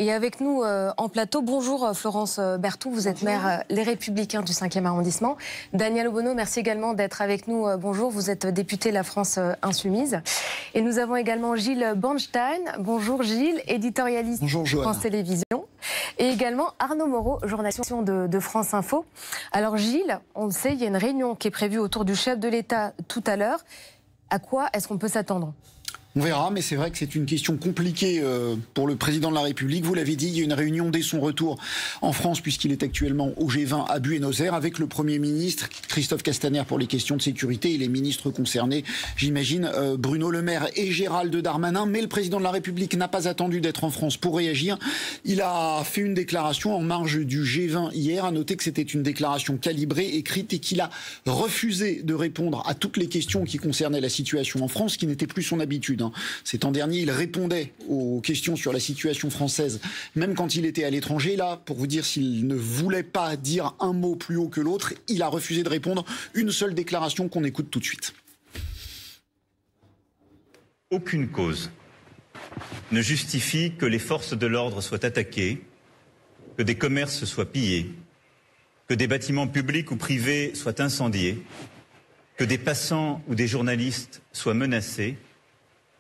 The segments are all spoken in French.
Et avec nous en plateau, bonjour Florence Berthoud, vous êtes maire Les Républicains du 5e arrondissement. Daniel Obono, merci également d'être avec nous. Bonjour, vous êtes député La France Insoumise. Et nous avons également Gilles Bornstein. Bonjour Gilles, éditorialiste France Télévisions. Et également Arnaud Moreau, journaliste de France Info. Alors Gilles, on le sait, il y a une réunion qui est prévue autour du chef de l'État tout à l'heure. À quoi est-ce qu'on peut s'attendre ? On verra, mais c'est vrai que c'est une question compliquée pour le président de la République. Vous l'avez dit, il y a une réunion dès son retour en France, puisqu'il est actuellement au G20 à Buenos Aires, avec le Premier ministre Christophe Castaner pour les questions de sécurité et les ministres concernés, j'imagine, Bruno Le Maire et Gérald Darmanin. Mais le président de la République n'a pas attendu d'être en France pour réagir. Il a fait une déclaration en marge du G20 hier. À noter que c'était une déclaration calibrée, écrite, et qu'il a refusé de répondre à toutes les questions qui concernaient la situation en France, qui n'était plus son habitude. Cet an dernier, il répondait aux questions sur la situation française, même quand il était à l'étranger. Là, pour vous dire s'il ne voulait pas dire un mot plus haut que l'autre, il a refusé de répondre. Une seule déclaration qu'on écoute tout de suite. Aucune cause ne justifie que les forces de l'ordre soient attaquées, que des commerces soient pillés, que des bâtiments publics ou privés soient incendiés, que des passants ou des journalistes soient menacés,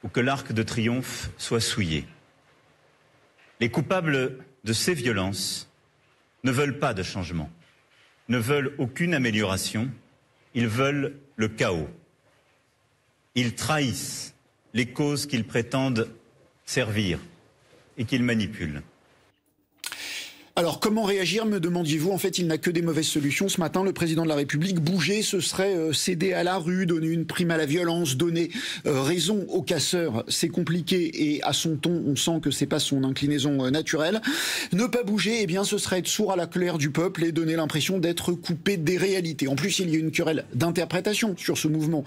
ou que l'Arc de Triomphe soit souillé. Les coupables de ces violences ne veulent pas de changement, ne veulent aucune amélioration, ils veulent le chaos. Ils trahissent les causes qu'ils prétendent servir et qu'ils manipulent. Alors, comment réagir, me demandiez-vous? En fait, il n'a que des mauvaises solutions. Ce matin, le président de la République, bouger, ce serait céder à la rue, donner une prime à la violence, donner raison aux casseurs. C'est compliqué et à son ton, on sent que c'est pas son inclinaison naturelle. Ne pas bouger, eh bien, ce serait être sourd à la colère du peuple et donner l'impression d'être coupé des réalités. En plus, il y a une querelle d'interprétation sur ce mouvement.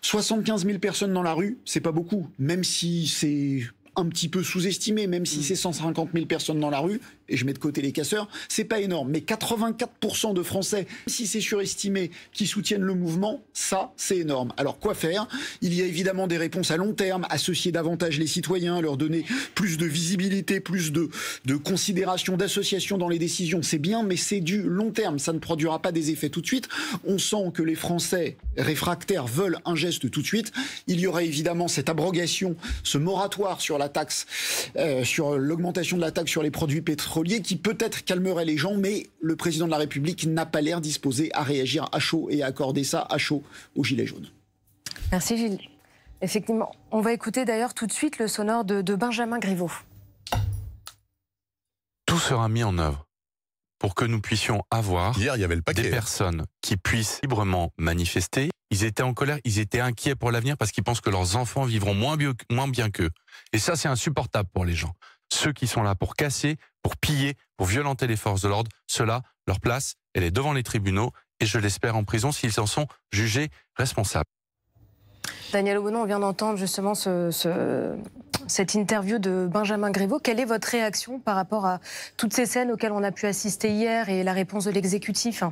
75 000 personnes dans la rue, c'est pas beaucoup, même si c'est un petit peu sous-estimé, même si c'est 150 000 personnes dans la rue, et je mets de côté les casseurs, c'est pas énorme. Mais 84% de Français, si c'est surestimé, qui soutiennent le mouvement, ça, c'est énorme. Alors, quoi faire? Il y a évidemment des réponses à long terme, associer davantage les citoyens, leur donner plus de visibilité, plus de considération, d'association dans les décisions. C'est bien, mais c'est du long terme. Ça ne produira pas des effets tout de suite. On sent que les Français réfractaires veulent un geste tout de suite. Il y aurait évidemment cette abrogation, ce moratoire sur la taxe, sur l'augmentation de la taxe sur les produits pétroliers, qui peut-être calmerait les gens, mais le président de la République n'a pas l'air disposé à réagir à chaud et à accorder ça à chaud aux Gilets jaunes. Merci Gilles. Effectivement, on va écouter d'ailleurs tout de suite le sonore de Benjamin Griveaux. Tout sera mis en œuvre pour que nous puissions avoir hier, il y avait le paquet, des personnes qui puissent librement manifester. Ils étaient en colère, ils étaient inquiets pour l'avenir parce qu'ils pensent que leurs enfants vivront moins bien qu'eux. Et ça, c'est insupportable pour les gens. Ceux qui sont là pour casser, pour piller, pour violenter les forces de l'ordre, ceux-là, leur place, elle est devant les tribunaux et je l'espère en prison s'ils en sont jugés responsables. Daniel Obono, on vient d'entendre justement cette interview de Benjamin Griveaux. Quelle est votre réaction par rapport à toutes ces scènes auxquelles on a pu assister hier et la réponse de l'exécutif ?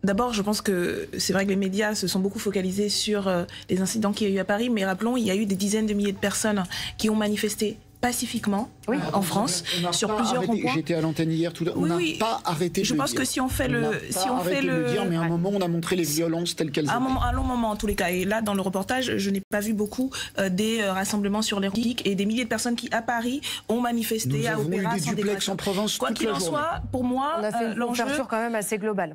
D'abord, je pense que c'est vrai que les médias se sont beaucoup focalisés sur les incidents qu'il y a eu à Paris, mais rappelons, il y a eu des dizaines de milliers de personnes qui ont manifesté pacifiquement en France sur plusieurs ronds-points. J'étais à l'antenne hier, on n'a pas arrêté de le dire. Je pense que si on fait le dire, mais à un moment on a montré les violences telles qu'elles étaient. Un long moment en tous les cas. Et là, dans le reportage, je n'ai pas vu beaucoup des rassemblements sur les Républiques et des milliers de personnes qui à Paris ont manifesté à Opéra. Nous avons eu des duplex en province. Quoi qu'il en soit, pour moi, on a fait une couverture quand même assez globale.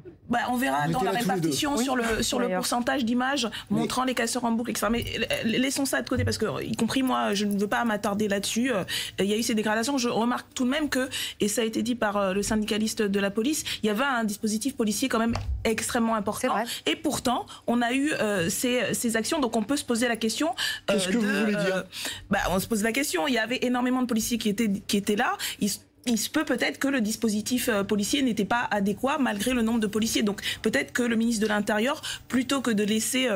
On verra dans la répartition sur le pourcentage d'images montrant les casseurs en boucle, etc. Mais laissons ça de côté parce que, y compris moi, je ne veux pas m'attarder là-dessus. Il y a eu ces dégradations. Je remarque tout de même que, et ça a été dit par le syndicaliste de la police, il y avait un dispositif policier quand même extrêmement important. Et pourtant, on a eu ces actions. Donc on peut se poser la question. Qu'est-ce que vous voulez dire? On se pose la question. Il y avait énormément de policiers qui étaient là. Il se peut peut-être que le dispositif policier n'était pas adéquat malgré le nombre de policiers. Donc peut-être que le ministre de l'Intérieur, plutôt que de laisser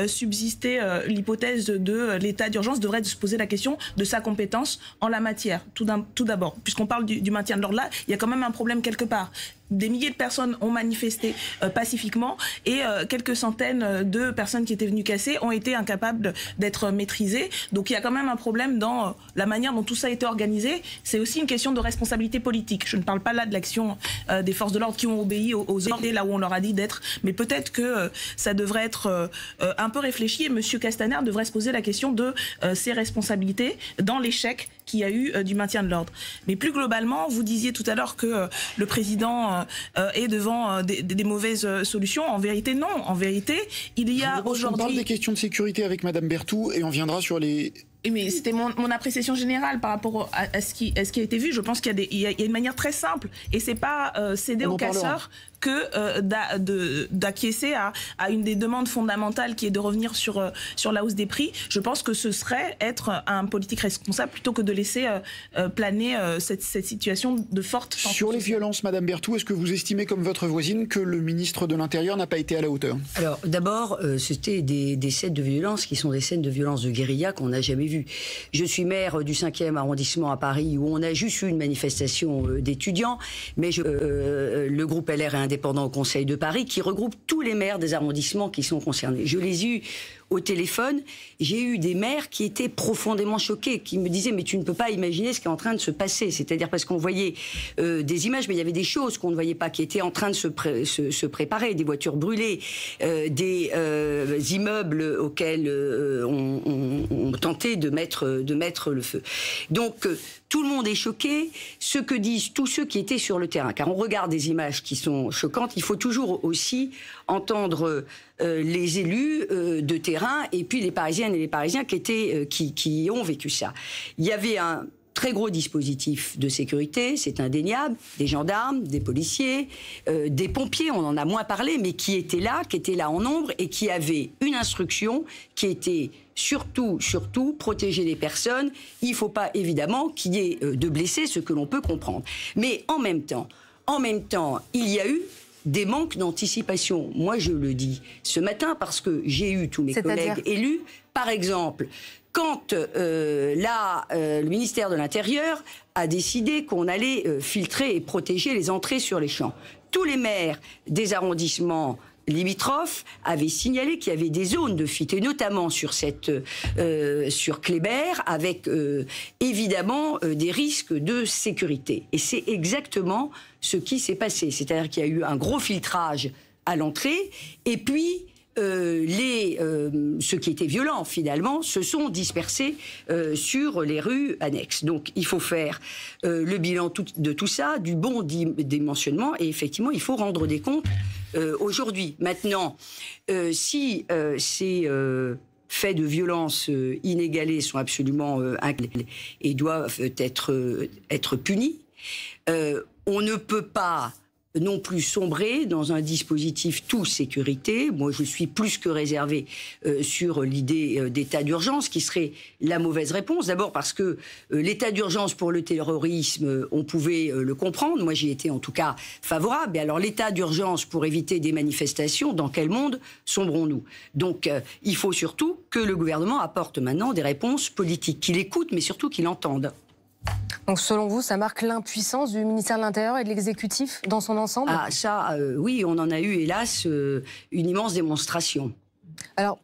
subsister l'hypothèse de l'état d'urgence, devrait se poser la question de sa compétence en la matière. Tout d'abord, puisqu'on parle du maintien de l'ordre là, il y a quand même un problème quelque part. des milliers de personnes ont manifesté pacifiquement et quelques centaines de personnes qui étaient venues casser ont été incapables d'être maîtrisées. Donc il y a quand même un problème dans la manière dont tout ça a été organisé. C'est aussi une question de responsabilité politique. Je ne parle pas là de l'action des forces de l'ordre qui ont obéi aux ordres là où on leur a dit d'être, mais peut-être que ça devrait être un peu réfléchi et M. Castaner devrait se poser la question de ses responsabilités dans l'échec qu'il y a eu du maintien de l'ordre. Mais plus globalement, vous disiez tout à l'heure que le président est devant des mauvaises solutions. En vérité, non. En vérité, il y a aujourd'hui... On parle des questions de sécurité avec Madame Berthoud et on viendra sur les... Mais c'était mon appréciation générale par rapport à ce qui a été vu. Je pense qu'il y a une manière très simple et c'est pas céder aux casseurs que d'acquiescer à une des demandes fondamentales qui est de revenir sur la hausse des prix. Je pense que ce serait être un politique responsable plutôt que de laisser planer cette situation de forte tension. Sur les violences, Madame Berthoud, est-ce que vous estimez comme votre voisine que le ministre de l'Intérieur n'a pas été à la hauteur? Alors d'abord, c'était des scènes de violence qui sont des scènes de violence de guérilla qu'on n'a jamais vues. Je suis maire du 5e arrondissement à Paris où on a juste eu une manifestation d'étudiants, mais le groupe LR est indépendant au Conseil de Paris qui regroupe tous les maires des arrondissements qui sont concernés. Je les ai eus au téléphone, j'ai eu des maires qui étaient profondément choqués, qui me disaient mais tu ne peux pas imaginer ce qui est en train de se passer. C'est-à-dire parce qu'on voyait des images, mais il y avait des choses qu'on ne voyait pas, qui étaient en train de se préparer, des voitures brûlées, des immeubles auxquels on tentait de mettre le feu. Donc tout le monde est choqué, ce que disent tous ceux qui étaient sur le terrain. Car on regarde des images qui sont choquantes, il faut toujours aussi entendre les élus de terrain et puis les Parisiennes et les Parisiens qui ont vécu ça. Il y avait un très gros dispositif de sécurité, c'est indéniable, des gendarmes, des policiers, des pompiers, on en a moins parlé, mais qui étaient là en nombre et qui avaient une instruction qui était surtout protéger les personnes. Il ne faut pas évidemment qu'il y ait de blessés, ce que l'on peut comprendre. Mais en même temps, il y a eu des manques d'anticipation. Moi, je le dis ce matin parce que j'ai eu tous mes collègues élus. Par exemple, quand le ministère de l'Intérieur a décidé qu'on allait filtrer et protéger les entrées sur les champs, tous les maires des arrondissements limitrophes avaient signalé qu'il y avait des zones de fuite, et notamment sur Kléber, avec évidemment des risques de sécurité. Et c'est exactement ce qui s'est passé. C'est-à-dire qu'il y a eu un gros filtrage à l'entrée, et puis ceux qui étaient violents, finalement, se sont dispersés sur les rues annexes. Donc, il faut faire le bilan de tout ça, du bon dimensionnement, et effectivement, il faut rendre des comptes aujourd'hui. Maintenant, si ces faits de violence inégalés sont absolument inquiétants et doivent être punis, on ne peut pas non plus sombrer dans un dispositif tout sécurité. Moi, je suis plus que réservé sur l'idée d'état d'urgence, qui serait la mauvaise réponse. D'abord parce que l'état d'urgence pour le terrorisme, on pouvait le comprendre. Moi, j'y étais en tout cas favorable. Et alors, l'état d'urgence pour éviter des manifestations, dans quel monde sombrons-nous? Donc, il faut surtout que le gouvernement apporte maintenant des réponses politiques, qu'il écoute, mais surtout qu'il entende. Donc selon vous, ça marque l'impuissance du ministère de l'Intérieur et de l'exécutif dans son ensemble? Ah ça, oui, on en a eu hélas une immense démonstration. Alors,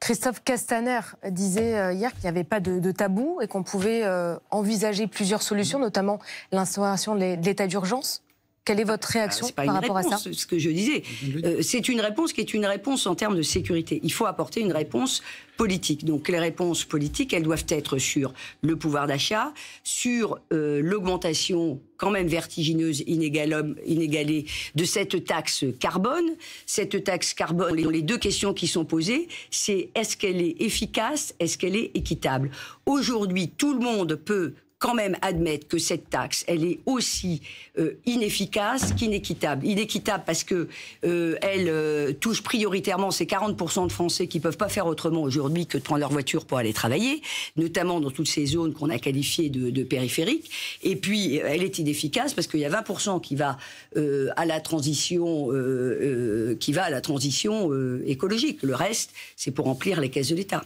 Christophe Castaner disait hier qu'il n'y avait pas de tabou et qu'on pouvait envisager plusieurs solutions, notamment l'instauration de l'état d'urgence. Quelle est votre réaction par rapport à ça? C'est ce que je disais. C'est une réponse qui est une réponse en termes de sécurité. Il faut apporter une réponse politique. Donc les réponses politiques, elles doivent être sur le pouvoir d'achat, sur l'augmentation quand même vertigineuse, inégalée de cette taxe carbone. Cette taxe carbone, les deux questions qui sont posées, c'est est-ce qu'elle est efficace, est-ce qu'elle est équitable? Aujourd'hui, tout le monde peut quand même admettre que cette taxe, elle est aussi inefficace qu'inéquitable. Inéquitable parce que elle touche prioritairement ces 40% de Français qui peuvent pas faire autrement aujourd'hui que de prendre leur voiture pour aller travailler, notamment dans toutes ces zones qu'on a qualifiées de périphériques. Et puis, elle est inefficace parce qu'il y a 20% qui va à la transition, écologique. Le reste, c'est pour remplir les caisses de l'État.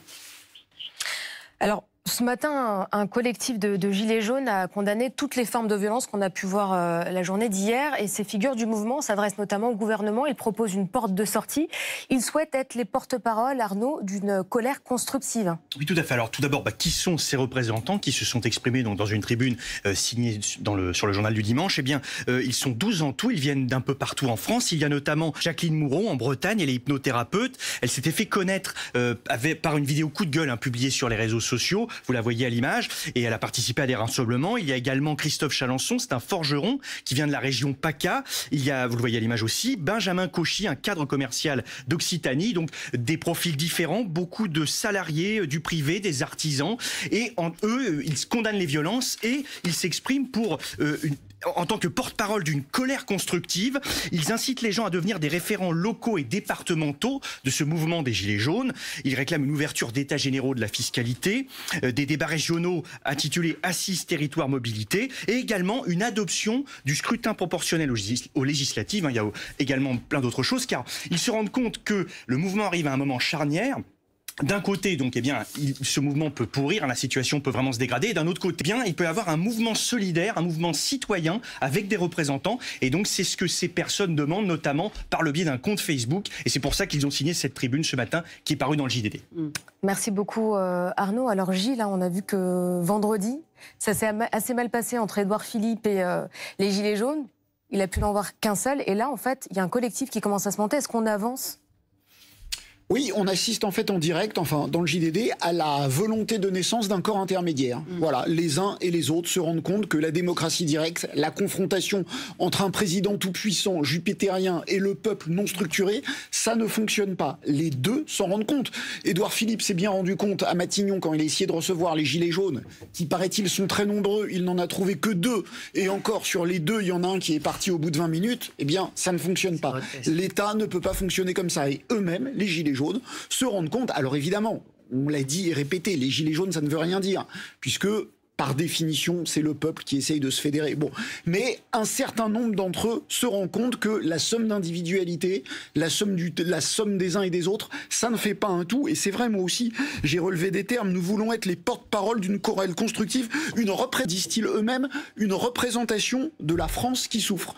Alors, Ce matin, un collectif de Gilets jaunes a condamné toutes les formes de violence qu'on a pu voir la journée d'hier. Et ces figures du mouvement s'adressent notamment au gouvernement. Ils proposent une porte de sortie. Ils souhaitent être les porte-parole, Arnaud, d'une colère constructive. Oui, tout à fait. Alors tout d'abord, qui sont ces représentants qui se sont exprimés donc, dans une tribune signée sur le journal du dimanche? Eh bien, ils sont 12 en tout. Ils viennent d'un peu partout en France. Il y a notamment Jacqueline Mouron en Bretagne. Elle est hypnothérapeute. Elle s'était fait connaître par une vidéo coup de gueule publiée sur les réseaux sociaux. Vous la voyez à l'image, et elle a participé à des rassemblements. Il y a également Christophe Chalençon, c'est un forgeron qui vient de la région PACA. Il y a, vous le voyez à l'image aussi, Benjamin Cauchy, un cadre commercial d'Occitanie, donc des profils différents, beaucoup de salariés du privé, des artisans, et ils condamnent les violences et ils s'expriment en tant que porte-parole d'une colère constructive. Ils incitent les gens à devenir des référents locaux et départementaux de ce mouvement des Gilets jaunes. Ils réclament une ouverture d'états généraux de la fiscalité, des débats régionaux intitulés Assises Territoire Mobilité, et également une adoption du scrutin proportionnel aux législatives. Il y a également plein d'autres choses, car ils se rendent compte que le mouvement arrive à un moment charnière. D'un côté, donc, ce mouvement peut pourrir, la situation peut vraiment se dégrader. Et d'un autre côté, il peut y avoir un mouvement solidaire, un mouvement citoyen avec des représentants. Et donc, c'est ce que ces personnes demandent, notamment par le biais d'un compte Facebook. Et c'est pour ça qu'ils ont signé cette tribune ce matin, qui est parue dans le JDD. Merci beaucoup, Arnaud. Alors, Gilles, là, on a vu que vendredi, ça s'est assez mal passé entre Édouard Philippe et les Gilets jaunes. Il a pu n'en voir qu'un seul. Et là, en fait, il y a un collectif qui commence à se monter. Est-ce qu'on avance ? Oui, on assiste en fait en direct, dans le JDD, à la volonté de naissance d'un corps intermédiaire. Voilà, les uns et les autres se rendent compte que la démocratie directe, la confrontation entre un président tout-puissant, jupitérien, et le peuple non structuré, ça ne fonctionne pas. Les deux s'en rendent compte. Édouard Philippe s'est bien rendu compte à Matignon quand il a essayé de recevoir les Gilets jaunes, qui paraît-il sont très nombreux, il n'en a trouvé que 2. Et encore, sur les 2, il y en a un qui est parti au bout de 20 minutes. Eh bien, ça ne fonctionne pas. L'État ne peut pas fonctionner comme ça. Et eux-mêmes, les Gilets jaunes, se rendent compte. Alors évidemment, on l'a dit et répété, les Gilets jaunes, ça ne veut rien dire, puisque par définition, c'est le peuple qui essaye de se fédérer. Bon, mais un certain nombre d'entre eux se rendent compte que la somme d'individualité, la somme des uns et des autres, ça ne fait pas un tout. Et c'est vrai, moi aussi, j'ai relevé des termes. Nous voulons être les porte-parole d'une chorale constructive, disent-ils eux-mêmes, une représentation de la France qui souffre.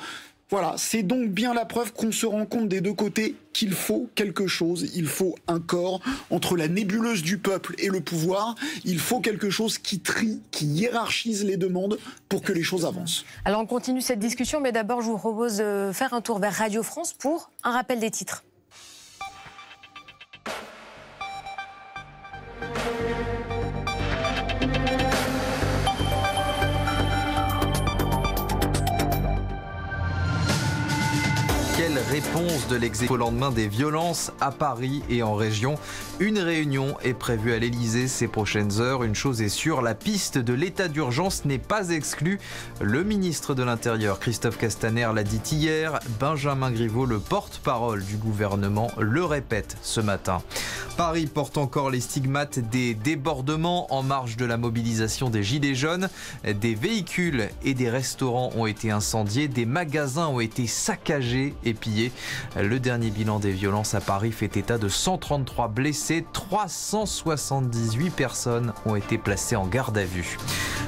Voilà, c'est donc bien la preuve qu'on se rend compte des deux côtés qu'il faut quelque chose, il faut un corps entre la nébuleuse du peuple et le pouvoir, il faut quelque chose qui trie, qui hiérarchise les demandes pour que les choses avancent. Alors on continue cette discussion, mais d'abord je vous propose de faire un tour vers Radio France pour un rappel des titres. Quelle réponse de l'exécutif au lendemain des violences à Paris et en région? Une réunion est prévue à l'Elysée ces prochaines heures. Une chose est sûre, la piste de l'état d'urgence n'est pas exclue. Le ministre de l'Intérieur, Christophe Castaner, l'a dit hier. Benjamin Griveaux, le porte-parole du gouvernement, le répète ce matin. Paris porte encore les stigmates des débordements en marge de la mobilisation des Gilets jaunes. Des véhicules et des restaurants ont été incendiés, des magasins ont été saccagés et pillés. Le dernier bilan des violences à Paris fait état de 133 blessés, 378 personnes ont été placées en garde à vue.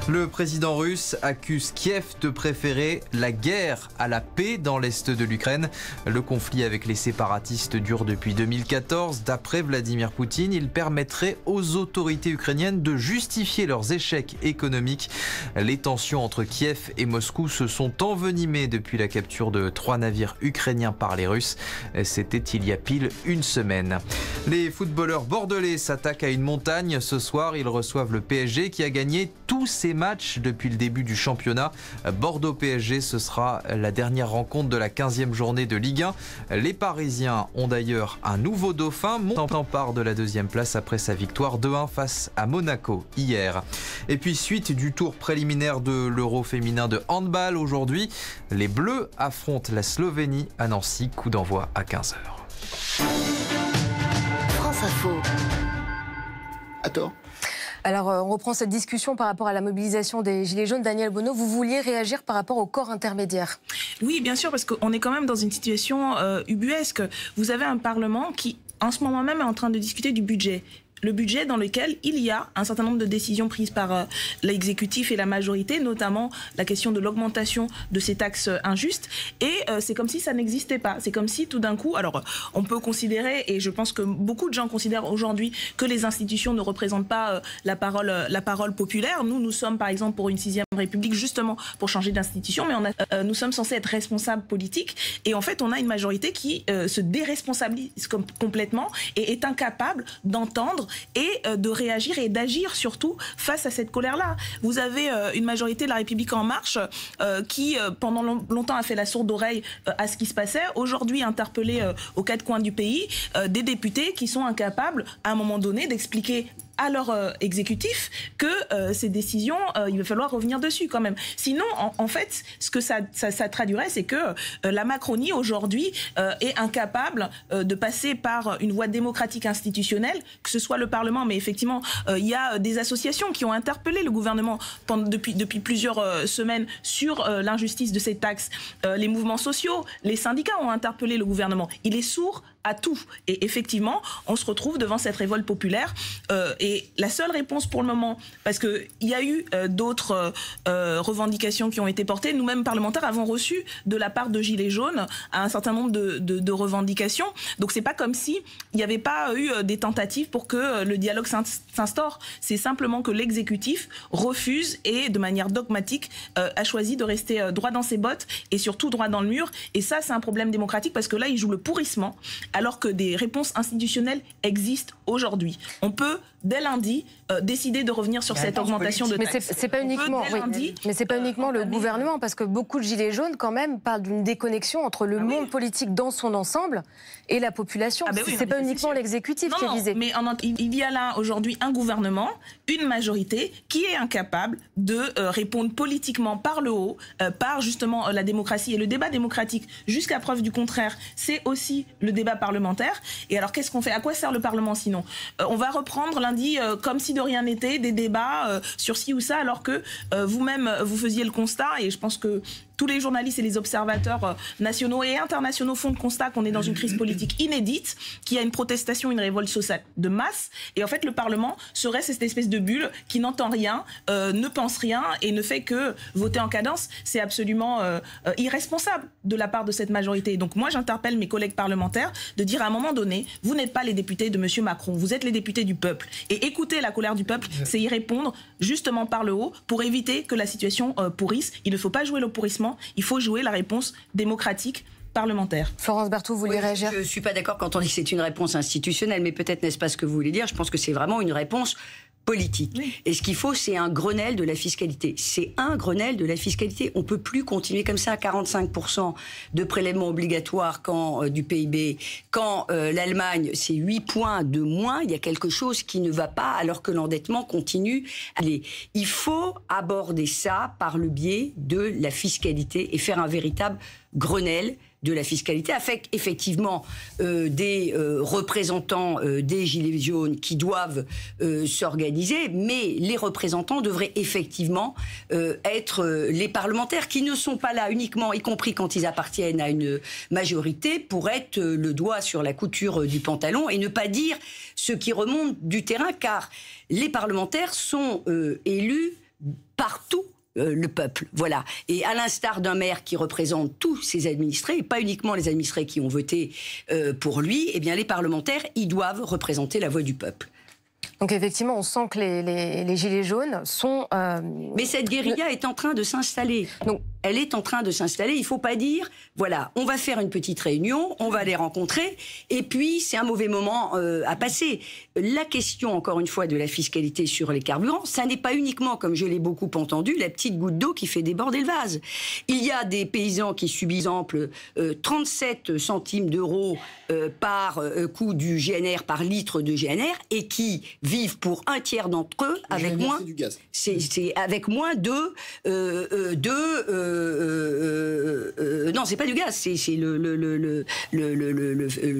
Le président russe accuse Kiev de préférer la guerre à la paix dans l'est de l'Ukraine. Le conflit avec les séparatistes dure depuis 2014. D'après Vladimir Poutine, il permettrait aux autorités ukrainiennes de justifier leurs échecs économiques. Les tensions entre Kiev et Moscou se sont envenimées depuis la capture de 3 navires ukrainiens par les Russes. C'était il y a pile une semaine. Les footballeurs bordelais s'attaquent à une montagne. Ce soir, ils reçoivent le PSG qui a gagné tous ses matchs depuis le début du championnat. Bordeaux-PSG, ce sera la dernière rencontre de la 15e journée de Ligue 1. Les Parisiens ont d'ailleurs un nouveau dauphin, montant part de la 2e place après sa victoire 2-1 face à Monaco hier. Et puis suite du tour préliminaire de l'Euro féminin de handball aujourd'hui, les Bleus affrontent la Slovénie à Nancy, coup d'envoi à 15h. France Info. À tort. Alors, on reprend cette discussion par rapport à la mobilisation des Gilets jaunes. Daniel Obono, vous vouliez réagir par rapport au corps intermédiaire? Oui, bien sûr, parce qu'on est quand même dans une situation ubuesque. Vous avez un Parlement qui, en ce moment même, est en train de discuter du budget. le budget dans lequel il y a un certain nombre de décisions prises par l'exécutif et la majorité, notamment la question de l'augmentation de ces taxes injustes. Et c'est comme si ça n'existait pas. C'est comme si tout d'un coup, alors on peut considérer, et je pense que beaucoup de gens considèrent aujourd'hui que les institutions ne représentent pas la parole populaire. Nous sommes par exemple pour une 6e République justement pour changer d'institution, mais nous sommes censés être responsables politiques. Et en fait, on a une majorité qui se déresponsabilise complètement et est incapable d'entendre et de réagir et d'agir surtout face à cette colère-là. Vous avez une majorité de la République En Marche qui pendant longtemps a fait la sourde oreille à ce qui se passait. Aujourd'hui interpellé aux 4 coins du pays des députés qui sont incapables à un moment donné d'expliquer à leur exécutif que ces décisions, il va falloir revenir dessus quand même. Sinon, en fait, ce que ça traduirait, c'est que la Macronie, aujourd'hui, est incapable de passer par une voie démocratique institutionnelle, que ce soit le Parlement, mais effectivement, il y a des associations qui ont interpellé le gouvernement depuis plusieurs semaines sur l'injustice de ces taxes. Les mouvements sociaux, les syndicats ont interpellé le gouvernement. Il est sourd à tout. Et effectivement, on se retrouve devant cette révolte populaire. Et la seule réponse pour le moment, parce qu'il y a eu d'autres revendications qui ont été portées, nous-mêmes parlementaires avons reçu de la part de Gilets jaunes un certain nombre de revendications. Donc c'est pas comme si il n'y avait pas eu des tentatives pour que le dialogue s'instaure. C'est simplement que l'exécutif refuse et de manière dogmatique a choisi de rester droit dans ses bottes et surtout droit dans le mur. Et ça, c'est un problème démocratique parce que là, il joue le pourrissement alors que des réponses institutionnelles existent aujourd'hui. On peut, dès lundi, décider de revenir sur cette augmentation de taxes. Mais c'est pas uniquement, mais c'est pas uniquement le gouvernement, parce que beaucoup de gilets jaunes, quand même, parlent d'une déconnexion entre le monde politique dans son ensemble et la population. C'est pas uniquement l'exécutif qui est visé. Mais il y a là, aujourd'hui, un gouvernement, une majorité, qui est incapable de répondre politiquement par le haut, par justement la démocratie. Et le débat démocratique, jusqu'à preuve du contraire, c'est aussi le débat parlementaire. Et alors, qu'est-ce qu'on fait? À quoi sert le Parlement sinon? On va reprendre lundi, comme si de rien n'était, des débats sur ci ou ça, alors que vous-même, vous faisiez le constat, et je pense que tous les journalistes et les observateurs nationaux et internationaux font le constat qu'on est dans une crise politique inédite, qu'il y a une protestation, une révolte sociale de masse. Et en fait, le Parlement serait cette espèce de bulle qui n'entend rien, ne pense rien et ne fait que voter en cadence. C'est absolument irresponsable de la part de cette majorité. Donc moi, j'interpelle mes collègues parlementaires de dire à un moment donné, vous n'êtes pas les députés de M. Macron, vous êtes les députés du peuple. Et écouter la colère du peuple, c'est y répondre justement par le haut pour éviter que la situation pourrisse. Il ne faut pas jouer le pourrissement. Il faut jouer la réponse démocratique parlementaire. Florence Berthoud, vous voulez réagir? Je ne suis pas d'accord quand on dit que c'est une réponse institutionnelle, mais peut-être n'est-ce pas ce que vous voulez dire. Je pense que c'est vraiment une réponse politique. Oui. Et ce qu'il faut, c'est un Grenelle de la fiscalité. C'est un Grenelle de la fiscalité. On ne peut plus continuer comme ça à 45% de prélèvements obligatoires du PIB. Quand l'Allemagne, c'est 8 points de moins, il y a quelque chose qui ne va pas alors que l'endettement continue. Allez, il faut aborder ça par le biais de la fiscalité et faire un véritable Grenelle de la fiscalité, avec effectivement des représentants des Gilets jaunes qui doivent s'organiser, mais les représentants devraient effectivement être les parlementaires qui ne sont pas là uniquement, y compris quand ils appartiennent à une majorité, pour être le doigt sur la couture du pantalon et ne pas dire ce qui remonte du terrain, car les parlementaires sont élus partout le peuple, voilà. Et à l'instar d'un maire qui représente tous ses administrés, et pas uniquement les administrés qui ont voté pour lui, eh bien les parlementaires, ils doivent représenter la voix du peuple. Donc effectivement, on sent que les gilets jaunes sont... Mais cette guérilla est en train de s'installer. Donc, elle est en train de s'installer. Il ne faut pas dire, voilà, on va faire une petite réunion, on va les rencontrer, et puis c'est un mauvais moment à passer. La question, encore une fois, de la fiscalité sur les carburants, ça n'est pas uniquement, comme je l'ai beaucoup entendu, la petite goutte d'eau qui fait déborder le vase. Il y a des paysans qui subissent, par exemple, 37 centimes d'euros par coût du GNR, par litre de GNR, et qui vivent pour un tiers d'entre eux avec moins, Non, c'est pas du gaz, c'est le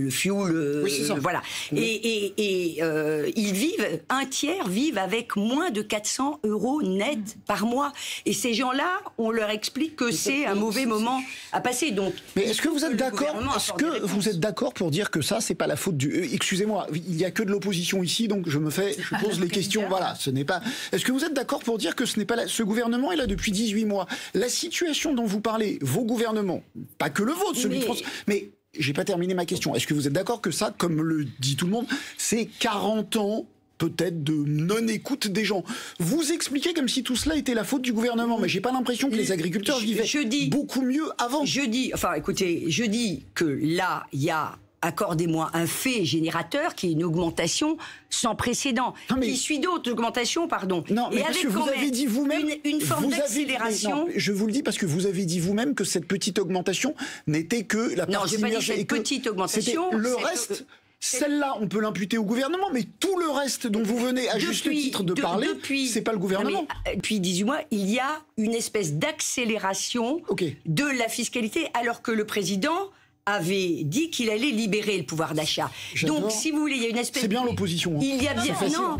fuel. Oui, c'est ça. Voilà. Et ils vivent, un tiers vivent avec moins de 400 € net par mois. Et ces gens-là, on leur explique que c'est un mauvais moment à passer. Donc, mais est-ce que vous êtes d'accord? Est-ce que vous êtes d'accord pour dire que ça, c'est pas la faute du... excusez-moi, il y a que de l'opposition ici, donc je pose les questions. Voilà, ce n'est pas... Est-ce que vous êtes d'accord pour dire que ce n'est pas ce gouvernement est là depuis 18 mois. La situation dont vous parlez, vos gouvernements, pas que le vôtre, celui de France, mais j'ai pas terminé ma question. Est-ce que vous êtes d'accord que ça, comme le dit tout le monde, c'est 40 ans peut-être de non-écoute des gens? Vous expliquez comme si tout cela était la faute du gouvernement, mais j'ai pas l'impression que les agriculteurs vivaient beaucoup mieux avant. Je dis que là, il y a... accordez-moi un fait générateur qui est une augmentation sans précédent, qui suit d'autres augmentations, pardon. Non, mais et parce avec que vous avez dit vous-même... Une forme d'accélération... Je vous le dis parce que vous avez dit vous-même que cette petite augmentation n'était que la partie... Non, je n'ai pas dit cette petite augmentation. Le reste... Celle-là, on peut l'imputer au gouvernement, mais tout le reste dont vous venez à juste titre de parler, c'est pas le gouvernement. Depuis 18 mois, il y a une espèce d'accélération de la fiscalité, alors que le président avait dit qu'il allait libérer le pouvoir d'achat. Donc, si vous voulez, il y a une espèce... C'est bien l'opposition. Hein. Il y a bien... Non.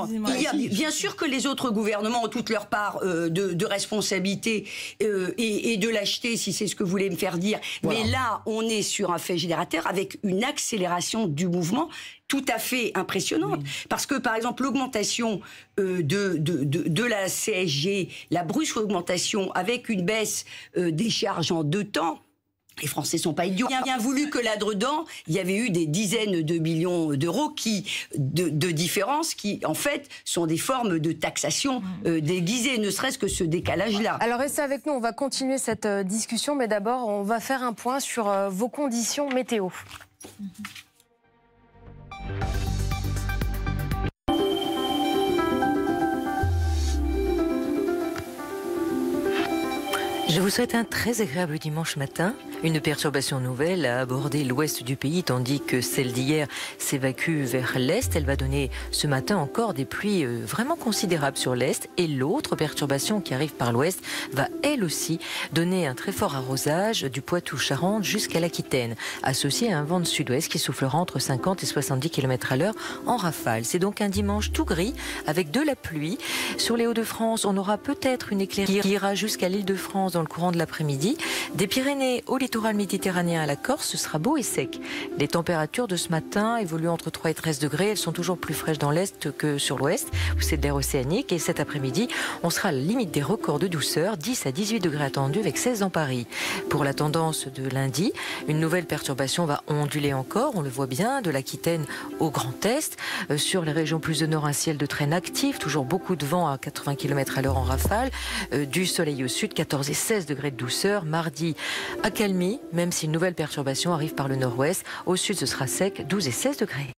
Il y a bien sûr que les autres gouvernements ont toute leur part de responsabilité et de lâcheté, si c'est ce que vous voulez me faire dire. Voilà. Mais là, on est sur un fait générateur avec une accélération du mouvement tout à fait impressionnante. Oui. Parce que, par exemple, l'augmentation de la CSG, la brusque augmentation avec une baisse des charges en 2 temps, les Français sont pas idiots. Il a bien voulu que là-dedans, il y avait eu des dizaines de millions d'euros de différences qui, en fait, sont des formes de taxation déguisées, ne serait-ce que ce décalage-là. Alors, restez avec nous, on va continuer cette discussion, mais d'abord, on va faire un point sur vos conditions météo. Je vous souhaite un très agréable dimanche matin. Une perturbation nouvelle a abordé l'ouest du pays, tandis que celle d'hier s'évacue vers l'est. Elle va donner ce matin encore des pluies vraiment considérables sur l'est. Et l'autre perturbation qui arrive par l'ouest va elle aussi donner un très fort arrosage du Poitou-Charentes jusqu'à l'Aquitaine, associé à un vent de sud-ouest qui soufflera entre 50 et 70 km/h en rafale. C'est donc un dimanche tout gris avec de la pluie. Sur les Hauts-de-France, on aura peut-être une éclaircie qui ira jusqu'à l'Île-de-France dans le courant de l'après-midi. Des Pyrénées au littoral méditerranéen à la Corse, ce sera beau et sec. Les températures de ce matin évoluent entre 3 et 13 degrés. Elles sont toujours plus fraîches dans l'est que sur l'ouest, où c'est de l'air océanique. Et cet après-midi, on sera à la limite des records de douceur, 10 à 18 degrés attendus avec 16 dans Paris. Pour la tendance de lundi, une nouvelle perturbation va onduler encore, on le voit bien, de l'Aquitaine au Grand Est. Sur les régions plus au nord, un ciel de traîne actif, toujours beaucoup de vent à 80 km/h en rafale. Du soleil au sud, 14 et 16 degrés de douceur. Mardi, accalmie, même si une nouvelle perturbation arrive par le nord-ouest. Au sud, ce sera sec, 12 et 16 degrés.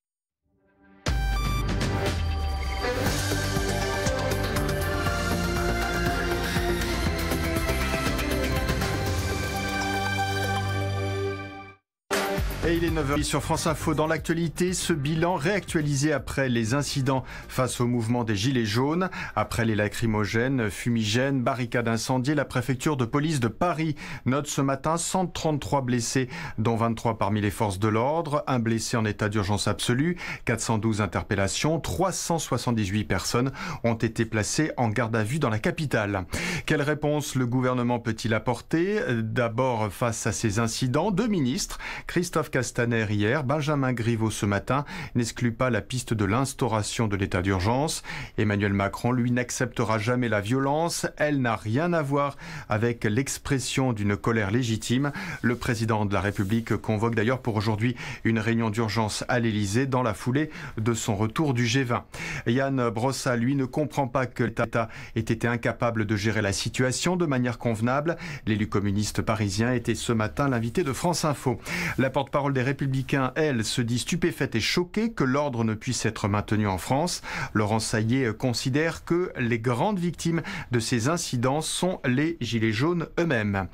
Et il est 9h sur France Info. Dans l'actualité, ce bilan réactualisé après les incidents face au mouvement des Gilets jaunes. Après les lacrymogènes, fumigènes, barricades incendiées, la préfecture de police de Paris note ce matin 133 blessés, dont 23 parmi les forces de l'ordre, un blessé en état d'urgence absolue, 412 interpellations, 378 personnes ont été placées en garde à vue dans la capitale. Quelle réponse le gouvernement peut-il apporter? D'abord, face à ces incidents, 2 ministres, Christophe Castaner hier, Benjamin Griveaux ce matin, n'exclut pas la piste de l'instauration de l'état d'urgence. Emmanuel Macron, lui, n'acceptera jamais la violence. Elle n'a rien à voir avec l'expression d'une colère légitime. Le président de la République convoque d'ailleurs pour aujourd'hui une réunion d'urgence à l'Élysée dans la foulée de son retour du G20. Yann Brossa, lui, ne comprend pas que l'État ait été incapable de gérer la situation de manière convenable. L'élu communiste parisien était ce matin l'invité de France Info. La porte-parole porte-parole des Républicains, elle, se dit stupéfaite et choquée que l'ordre ne puisse être maintenu en France. Laurence Saillet considère que les grandes victimes de ces incidents sont les gilets jaunes eux-mêmes.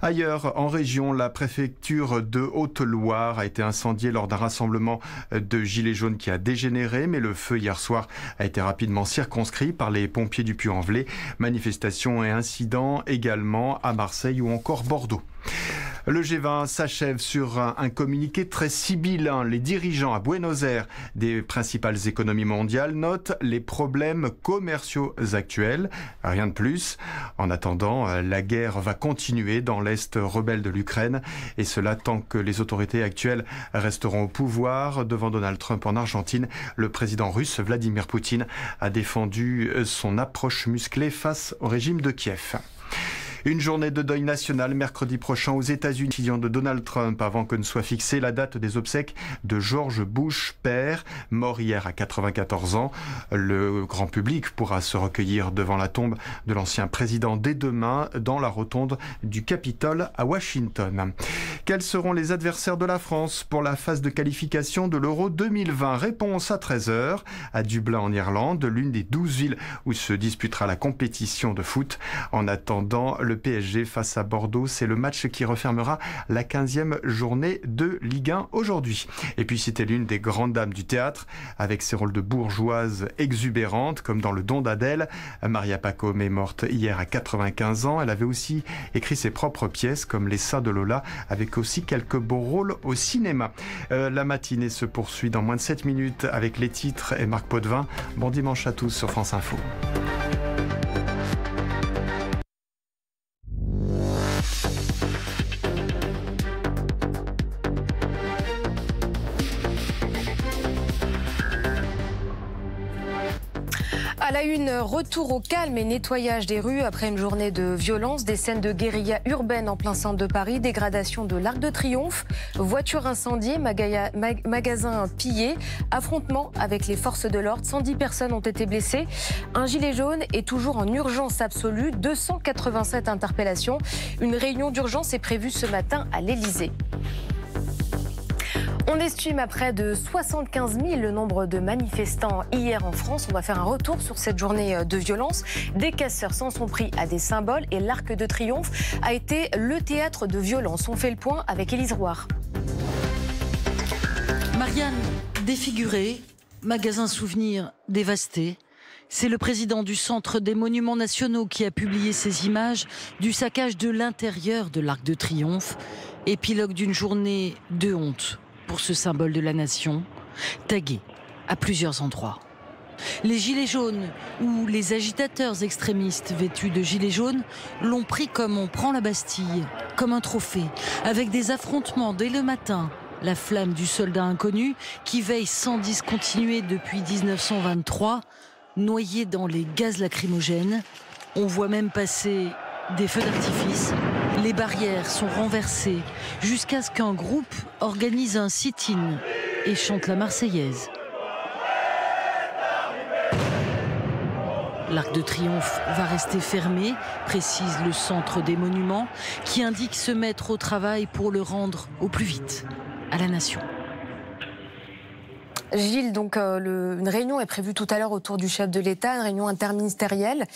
Ailleurs, en région, la préfecture de Haute-Loire a été incendiée lors d'un rassemblement de gilets jaunes qui a dégénéré, mais le feu hier soir a été rapidement circonscrit par les pompiers du Puy-en-Velay. Manifestations et incidents également à Marseille ou encore Bordeaux. Le G20 s'achève sur un communiqué très sibyllin. Les dirigeants à Buenos Aires des principales économies mondiales notent les problèmes commerciaux actuels. Rien de plus. En attendant, la guerre va continuer dans l'Est rebelle de l'Ukraine. Et cela tant que les autorités actuelles resteront au pouvoir. Devant Donald Trump en Argentine, le président russe Vladimir Poutine a défendu son approche musclée face au régime de Kiev. Une journée de deuil national mercredi prochain aux États-Unis, décision de Donald Trump avant que ne soit fixée la date des obsèques de George Bush père, mort hier à 94 ans. Le grand public pourra se recueillir devant la tombe de l'ancien président dès demain dans la rotonde du Capitole à Washington. Quels seront les adversaires de la France pour la phase de qualification de l'Euro 2020? Réponse à 13h à Dublin en Irlande, l'une des 12 villes où se disputera la compétition de foot. En attendant, le PSG face à Bordeaux, c'est le match qui refermera la 15e journée de Ligue 1 aujourd'hui. Et puis c'était l'une des grandes dames du théâtre, avec ses rôles de bourgeoise exubérante, comme dans Le Don d'Adèle. Maria Pacôme est morte hier à 95 ans. Elle avait aussi écrit ses propres pièces, comme Les Seins de Lola, avec aussi quelques beaux rôles au cinéma. La matinée se poursuit dans moins de 7 minutes avec les titres et Marc Potvin. Bon dimanche à tous sur France Info. À la une, retour au calme et nettoyage des rues après une journée de violence, des scènes de guérilla urbaine en plein centre de Paris, dégradation de l'Arc de Triomphe, voitures incendiées, magasins pillés, affrontements avec les forces de l'ordre, 110 personnes ont été blessées. Un gilet jaune est toujours en urgence absolue, 287 interpellations. Une réunion d'urgence est prévue ce matin à l'Élysée. On estime à près de 75 000 le nombre de manifestants hier en France. On va faire un retour sur cette journée de violence. Des casseurs s'en sont pris à des symboles et l'Arc de Triomphe a été le théâtre de violence. On fait le point avec Élise Rouard. Marianne, défigurée, magasin souvenirs dévasté. C'est le président du Centre des Monuments Nationaux qui a publié ces images du saccage de l'intérieur de l'Arc de Triomphe. Épilogue d'une journée de honte pour ce symbole de la nation, tagué à plusieurs endroits. Les gilets jaunes ou les agitateurs extrémistes vêtus de gilets jaunes l'ont pris comme on prend la Bastille, comme un trophée, avec des affrontements dès le matin. La flamme du soldat inconnu qui veille sans discontinuer depuis 1923, noyé dans les gaz lacrymogènes. On voit même passer des feux d'artifice. Les barrières sont renversées jusqu'à ce qu'un groupe organise un sit-in et chante la Marseillaise. L'Arc de Triomphe va rester fermé, précise le Centre des Monuments, qui indique se mettre au travail pour le rendre au plus vite à la nation. Gilles, donc une réunion est prévue tout à l'heure autour du chef de l'État, une réunion interministérielle.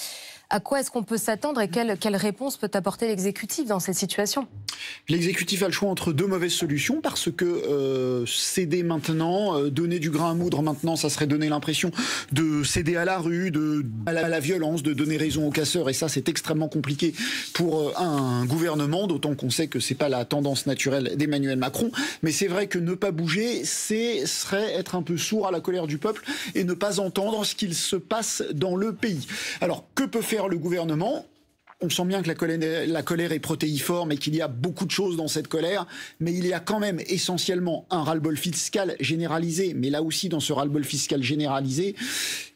À quoi est-ce qu'on peut s'attendre et quelle réponse peut apporter l'exécutif dans cette situation? L'exécutif a le choix entre deux mauvaises solutions parce que céder maintenant, donner du grain à moudre maintenant, ça serait donner l'impression de céder à la rue, à la violence, de donner raison aux casseurs. Et ça, c'est extrêmement compliqué pour un gouvernement, d'autant qu'on sait que c'est pas la tendance naturelle d'Emmanuel Macron. Mais c'est vrai que ne pas bouger, serait être un peu sourd à la colère du peuple et ne pas entendre ce qu'il se passe dans le pays. Alors, que peut faire le gouvernement? On sent bien que la colère est protéiforme et qu'il y a beaucoup de choses dans cette colère, mais il y a quand même essentiellement un ras-le-bol fiscal généralisé. Mais là aussi, dans ce ras-le-bol fiscal généralisé,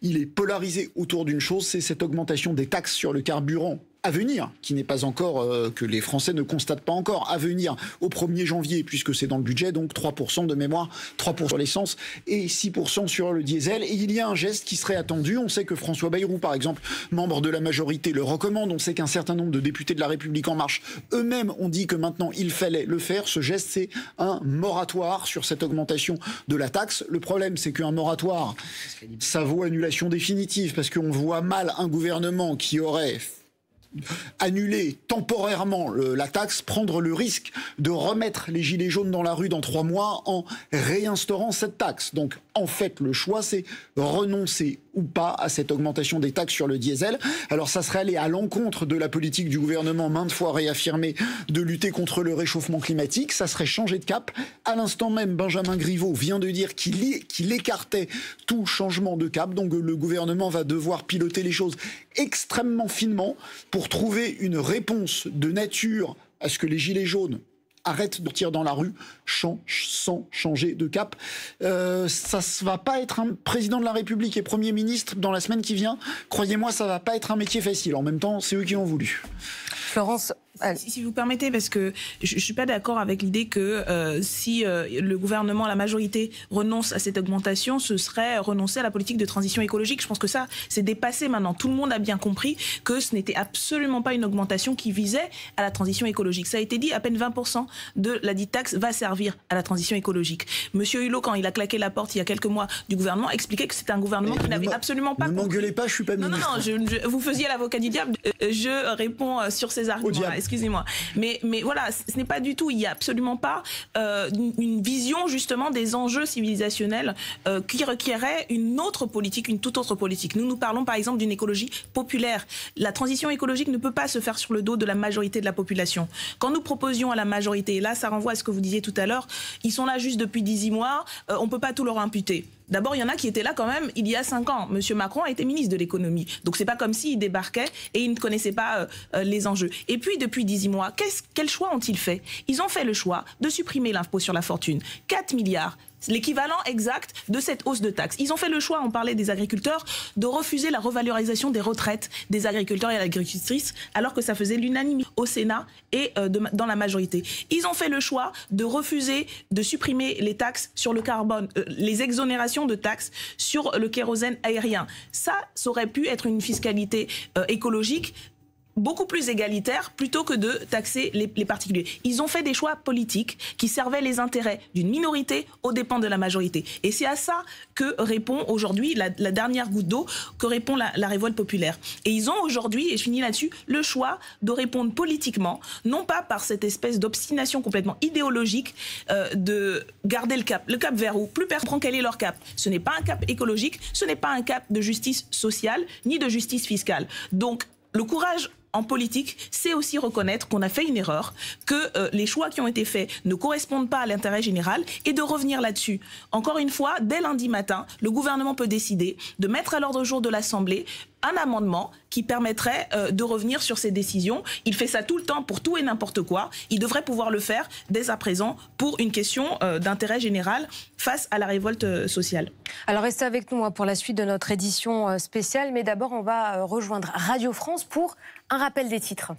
il est polarisé autour d'une chose, c'est cette augmentation des taxes sur le carburant à venir, qui n'est pas encore, que les Français ne constatent pas encore, à venir au 1er janvier, puisque c'est dans le budget, donc 3% de mémoire, 3% sur l'essence et 6% sur le diesel. Et il y a un geste qui serait attendu. On sait que François Bayrou, par exemple, membre de la majorité, le recommande. On sait qu'un certain nombre de députés de La République En Marche eux-mêmes ont dit que maintenant il fallait le faire. Ce geste, c'est un moratoire sur cette augmentation de la taxe. Le problème, c'est qu'un moratoire, ça vaut annulation définitive, parce qu'on voit mal un gouvernement qui aurait annuler temporairement la taxe, prendre le risque de remettre les gilets jaunes dans la rue dans 3 mois en réinstaurant cette taxe. Donc en fait le choix c'est renoncer ou pas à cette augmentation des taxes sur le diesel. Alors ça serait aller à l'encontre de la politique du gouvernement maintes fois réaffirmée de lutter contre le réchauffement climatique, ça serait changer de cap. À l'instant même, Benjamin Griveaux vient de dire qu'il écartait tout changement de cap, donc le gouvernement va devoir piloter les choses extrêmement finement pour trouver une réponse de nature à ce que les gilets jaunes arrêtent de tirer dans la rue sans changer de cap. Ça ne va pas être un président de la République et Premier ministre dans la semaine qui vient. Croyez-moi, ça ne va pas être un métier facile. En même temps, c'est eux qui ont voulu. Florence, si vous permettez, parce que je ne suis pas d'accord avec l'idée que si le gouvernement, la majorité, renonce à cette augmentation, ce serait renoncer à la politique de transition écologique. Je pense que ça, c'est dépassé maintenant. Tout le monde a bien compris que ce n'était absolument pas une augmentation qui visait à la transition écologique. Ça a été dit, à peine 20% de la dite taxe va servir à la transition écologique. Monsieur Hulot, quand il a claqué la porte il y a quelques mois du gouvernement, expliquait que c'était un gouvernement qui n'avait absolument pas... Ne m'engueulez pas, je ne suis pas ministre. Non, vous faisiez l'avocat du diable. Je réponds sur ces arguments. Excusez-moi. Mais voilà, ce n'est pas du tout, il n'y a absolument pas une vision justement des enjeux civilisationnels qui requérait une autre politique, une toute autre politique. Nous parlons par exemple d'une écologie populaire. La transition écologique ne peut pas se faire sur le dos de la majorité de la population. Quand nous proposions à la majorité, et là ça renvoie à ce que vous disiez tout à l'heure, ils sont là juste depuis 18 mois, on ne peut pas tout leur imputer. D'abord, il y en a qui étaient là quand même il y a 5 ans. Monsieur Macron a été ministre de l'économie. Donc c'est pas comme s'il débarquait et il ne connaissait pas les enjeux. Et puis depuis 18 mois, quel choix ont-ils fait? Ils ont fait le choix de supprimer l'impôt sur la fortune. 4 milliards. L'équivalent exact de cette hausse de taxes. Ils ont fait le choix, on parlait des agriculteurs, de refuser la revalorisation des retraites des agriculteurs et agricultrices, alors que ça faisait l'unanimité au Sénat et dans la majorité. Ils ont fait le choix de refuser de supprimer les taxes sur le carbone, les exonérations de taxes sur le kérosène aérien. Ça aurait pu être une fiscalité écologique beaucoup plus égalitaire plutôt que de taxer les particuliers. Ils ont fait des choix politiques qui servaient les intérêts d'une minorité aux dépens de la majorité. Et c'est à ça que répond aujourd'hui la dernière goutte d'eau, que répond la révolte populaire. Et ils ont aujourd'hui, et je finis là-dessus, le choix de répondre politiquement, non pas par cette espèce d'obstination complètement idéologique de garder le cap. Le cap vers où? Plus personne comprend quel est leur cap. Ce n'est pas un cap écologique, ce n'est pas un cap de justice sociale, ni de justice fiscale. Donc, le courage en politique, c'est aussi reconnaître qu'on a fait une erreur, que les choix qui ont été faits ne correspondent pas à l'intérêt général et de revenir là-dessus. Encore une fois, dès lundi matin, le gouvernement peut décider de mettre à l'ordre du jour de l'Assemblée un amendement qui permettrait de revenir sur ces décisions. Il fait ça tout le temps pour tout et n'importe quoi. Il devrait pouvoir le faire dès à présent pour une question d'intérêt général face à la révolte sociale. Alors restez avec nous pour la suite de notre édition spéciale, mais d'abord on va rejoindre Radio France pour un rappel des titres.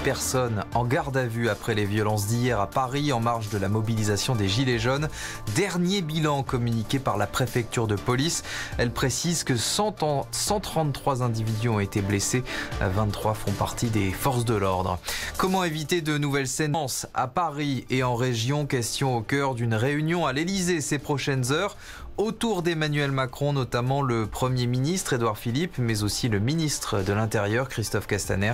Personnes en garde à vue après les violences d'hier à Paris en marge de la mobilisation des Gilets jaunes. Dernier bilan communiqué par la préfecture de police. Elle précise que 133 individus ont été blessés, 23 font partie des forces de l'ordre. Comment éviter de nouvelles scènes à Paris et en région? Question au cœur d'une réunion à l'Elysée ces prochaines heures. autour d'Emmanuel Macron, notamment le Premier ministre Édouard Philippe, mais aussi le ministre de l'Intérieur Christophe Castaner.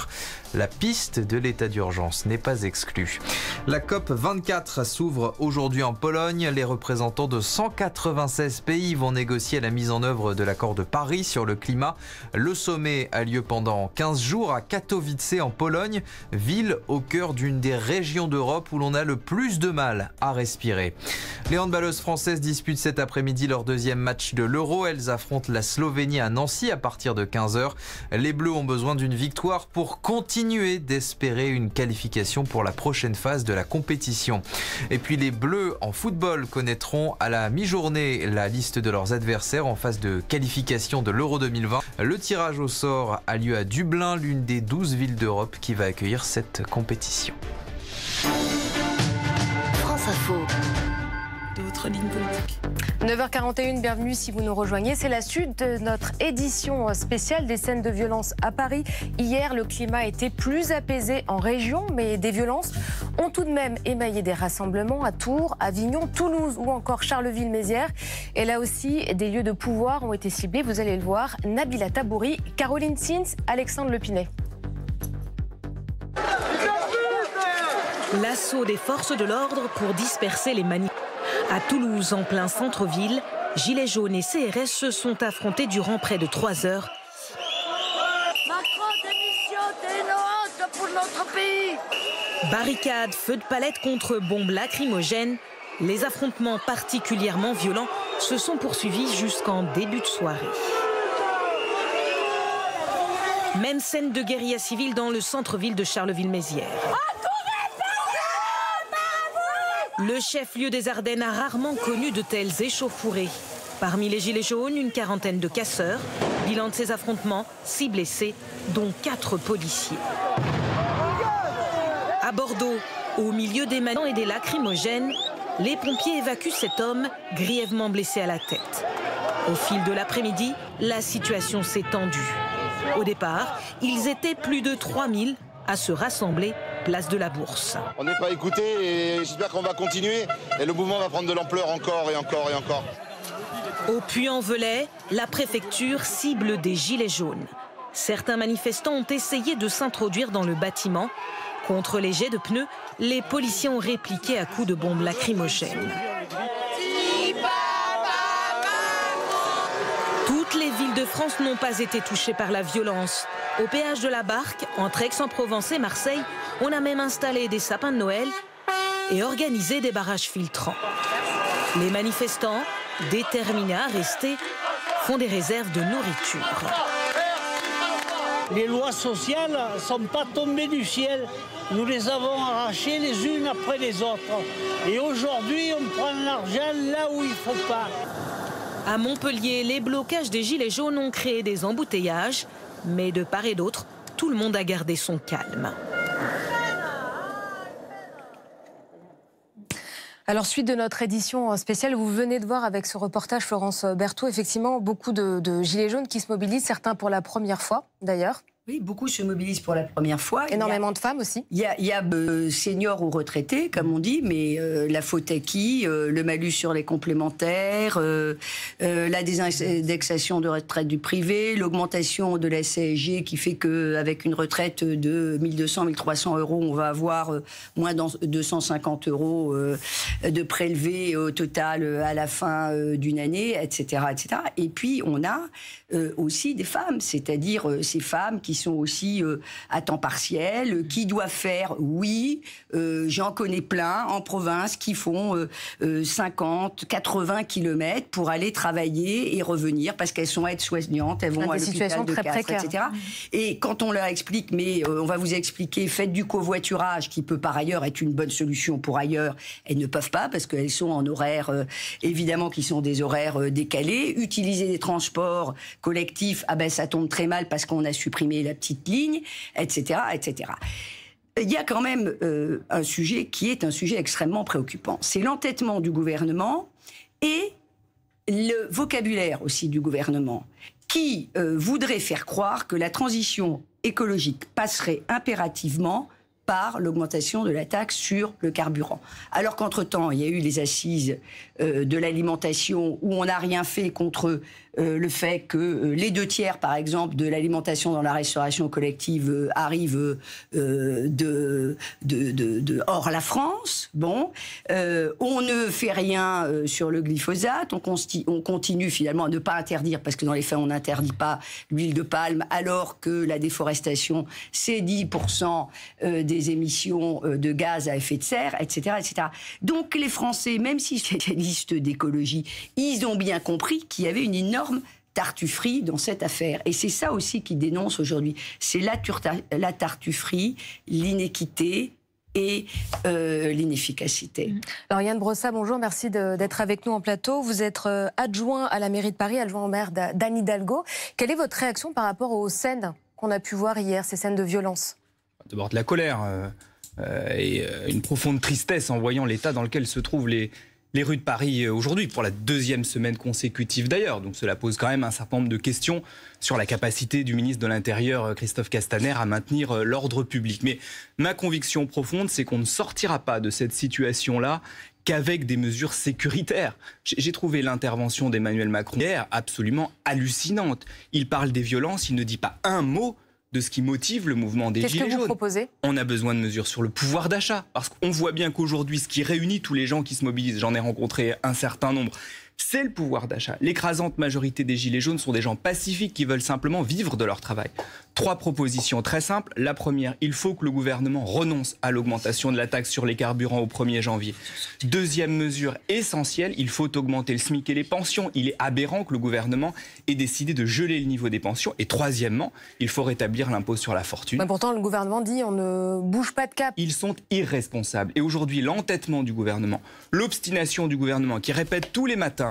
La piste de l'état d'urgence n'est pas exclue. La COP24 s'ouvre aujourd'hui en Pologne. Les représentants de 196 pays vont négocier la mise en œuvre de l'accord de Paris sur le climat. Le sommet a lieu pendant 15 jours à Katowice en Pologne, ville au cœur d'une des régions d'Europe où l'on a le plus de mal à respirer. Les handballeuses françaises disputent cet après-midi leur deuxième match de l'Euro. Elles affrontent la Slovénie à Nancy à partir de 15h. Les Bleus ont besoin d'une victoire pour continuer d'espérer une qualification pour la prochaine phase de la compétition. Et puis les Bleus en football connaîtront à la mi-journée la liste de leurs adversaires en phase de qualification de l'Euro 2020. Le tirage au sort a lieu à Dublin, l'une des 12 villes d'Europe qui va accueillir cette compétition. France Info. D'autres lignes politiques. 9h41, bienvenue si vous nous rejoignez. C'est la suite de notre édition spéciale des scènes de violence à Paris. Hier, le climat était plus apaisé en région, mais des violences ont tout de même émaillé des rassemblements à Tours, Avignon, Toulouse ou encore Charleville-Mézières. Et là aussi, des lieux de pouvoir ont été ciblés. Vous allez le voir. Nabila Tabouri, Caroline Sins, Alexandre Lepinet. L'assaut des forces de l'ordre pour disperser les manifestants. À Toulouse, en plein centre-ville, Gilets jaunes et CRS se sont affrontés durant près de 3 heures. Macron, démission, t'es une honte pour notre pays. Barricades, feux de palette contre bombes lacrymogènes, les affrontements particulièrement violents se sont poursuivis jusqu'en début de soirée. Même scène de guérilla civile dans le centre-ville de Charleville-Mézières. Le chef-lieu des Ardennes a rarement connu de telles échauffourées. Parmi les gilets jaunes, une quarantaine de casseurs. Bilan de ces affrontements, 6 blessés, dont 4 policiers. À Bordeaux, au milieu des manants et des lacrymogènes, les pompiers évacuent cet homme grièvement blessé à la tête. Au fil de l'après-midi, la situation s'est tendue. Au départ, ils étaient plus de 3000 à se rassembler place de la Bourse. On n'est pas écouté et j'espère qu'on va continuer et le mouvement va prendre de l'ampleur encore et encore et encore. Au Puy-en-Velay, la préfecture cible des gilets jaunes. Certains manifestants ont essayé de s'introduire dans le bâtiment. Contre les jets de pneus, les policiers ont répliqué à coups de bombes lacrymogènes. Toutes les villes de France n'ont pas été touchées par la violence. Au péage de la Barque, entre Aix-en-Provence et Marseille, on a même installé des sapins de Noël et organisé des barrages filtrants. Les manifestants, déterminés à rester, font des réserves de nourriture. Les lois sociales ne sont pas tombées du ciel. Nous les avons arrachées les unes après les autres. Et aujourd'hui, on prend l'argent là où il ne faut pas. À Montpellier, les blocages des gilets jaunes ont créé des embouteillages. Mais de part et d'autre, tout le monde a gardé son calme. Alors, suite de notre édition spéciale, vous venez de voir avec ce reportage, Florence Berthoud, effectivement, beaucoup de gilets jaunes qui se mobilisent, certains pour la première fois d'ailleurs. Oui, beaucoup se mobilisent pour la première fois. Énormément de femmes aussi. Il y a seniors ou retraités, comme on dit, mais la faute à qui le malus sur les complémentaires, la désindexation de retraite du privé, l'augmentation de la CSG qui fait qu'avec une retraite de 1200, 1300 euros, on va avoir moins de 250 euros de prélevés au total à la fin d'une année, etc., etc. Et puis, on a aussi des femmes, c'est-à-dire ces femmes qui sont aussi à temps partiel, qui doivent faire, j'en connais plein en province qui font 50, 80 kilomètres pour aller travailler et revenir parce qu'elles sont aides-soignantes, elles vont à l'hôpital de Castres, etc. Et quand on leur explique, mais on va vous expliquer, faites du covoiturage, qui peut par ailleurs être une bonne solution pour ailleurs, elles ne peuvent pas parce qu'elles sont en horaires, évidemment, qui sont des horaires décalés. Utiliser des transports collectifs, ça tombe très mal parce qu'on a supprimé la petite ligne, etc., etc. Il y a quand même un sujet qui est un sujet extrêmement préoccupant. C'est l'entêtement du gouvernement et le vocabulaire aussi du gouvernement qui voudrait faire croire que la transition écologique passerait impérativement par l'augmentation de la taxe sur le carburant. Alors qu'entre-temps, il y a eu les assises de l'alimentation où on n'a rien fait contre le fait que les 2/3, par exemple, de l'alimentation dans la restauration collective arrivent de hors la France. Bon, on ne fait rien sur le glyphosate. On continue finalement à ne pas interdire, parce que dans les faits, on n'interdit pas l'huile de palme, alors que la déforestation, c'est 10% des émissions de gaz à effet de serre, etc., etc. Donc les Français, même s'ils sont spécialistes d'écologie, ils ont bien compris qu'il y avait une énorme tartufferie dans cette affaire. Et c'est ça aussi qu'ils dénoncent aujourd'hui. C'est la tartufferie, l'inéquité et l'inefficacité. Alors Yann Brossat, bonjour, merci d'être avec nous en plateau. Vous êtes adjoint à la mairie de Paris, adjoint au maire d'Anne Hidalgo. Quelle est votre réaction par rapport aux scènes qu'on a pu voir hier, ces scènes de violence? D'abord de la colère et une profonde tristesse en voyant l'état dans lequel se trouvent les rues de Paris aujourd'hui, pour la 2e semaine consécutive d'ailleurs. Donc cela pose quand même un certain nombre de questions sur la capacité du ministre de l'Intérieur, Christophe Castaner, à maintenir l'ordre public. Mais ma conviction profonde, c'est qu'on ne sortira pas de cette situation-là qu'avec des mesures sécuritaires. J'ai trouvé l'intervention d'Emmanuel Macron hier absolument hallucinante. Il parle des violences, il ne dit pas un mot de ce qui motive le mouvement des Gilets jaunes. Qu'est-ce que vous proposez ? On a besoin de mesures sur le pouvoir d'achat, parce qu'on voit bien qu'aujourd'hui, ce qui réunit tous les gens qui se mobilisent, j'en ai rencontré un certain nombre, c'est le pouvoir d'achat. L'écrasante majorité des Gilets jaunes sont des gens pacifiques qui veulent simplement vivre de leur travail. 3 propositions très simples. La première, il faut que le gouvernement renonce à l'augmentation de la taxe sur les carburants au 1er janvier. Deuxième mesure essentielle, il faut augmenter le SMIC et les pensions. Il est aberrant que le gouvernement ait décidé de geler le niveau des pensions. Et troisièmement, il faut rétablir l'impôt sur la fortune. Mais pourtant, le gouvernement dit on ne bouge pas de cap. Ils sont irresponsables. Et aujourd'hui, l'entêtement du gouvernement, l'obstination du gouvernement qui répète tous les matins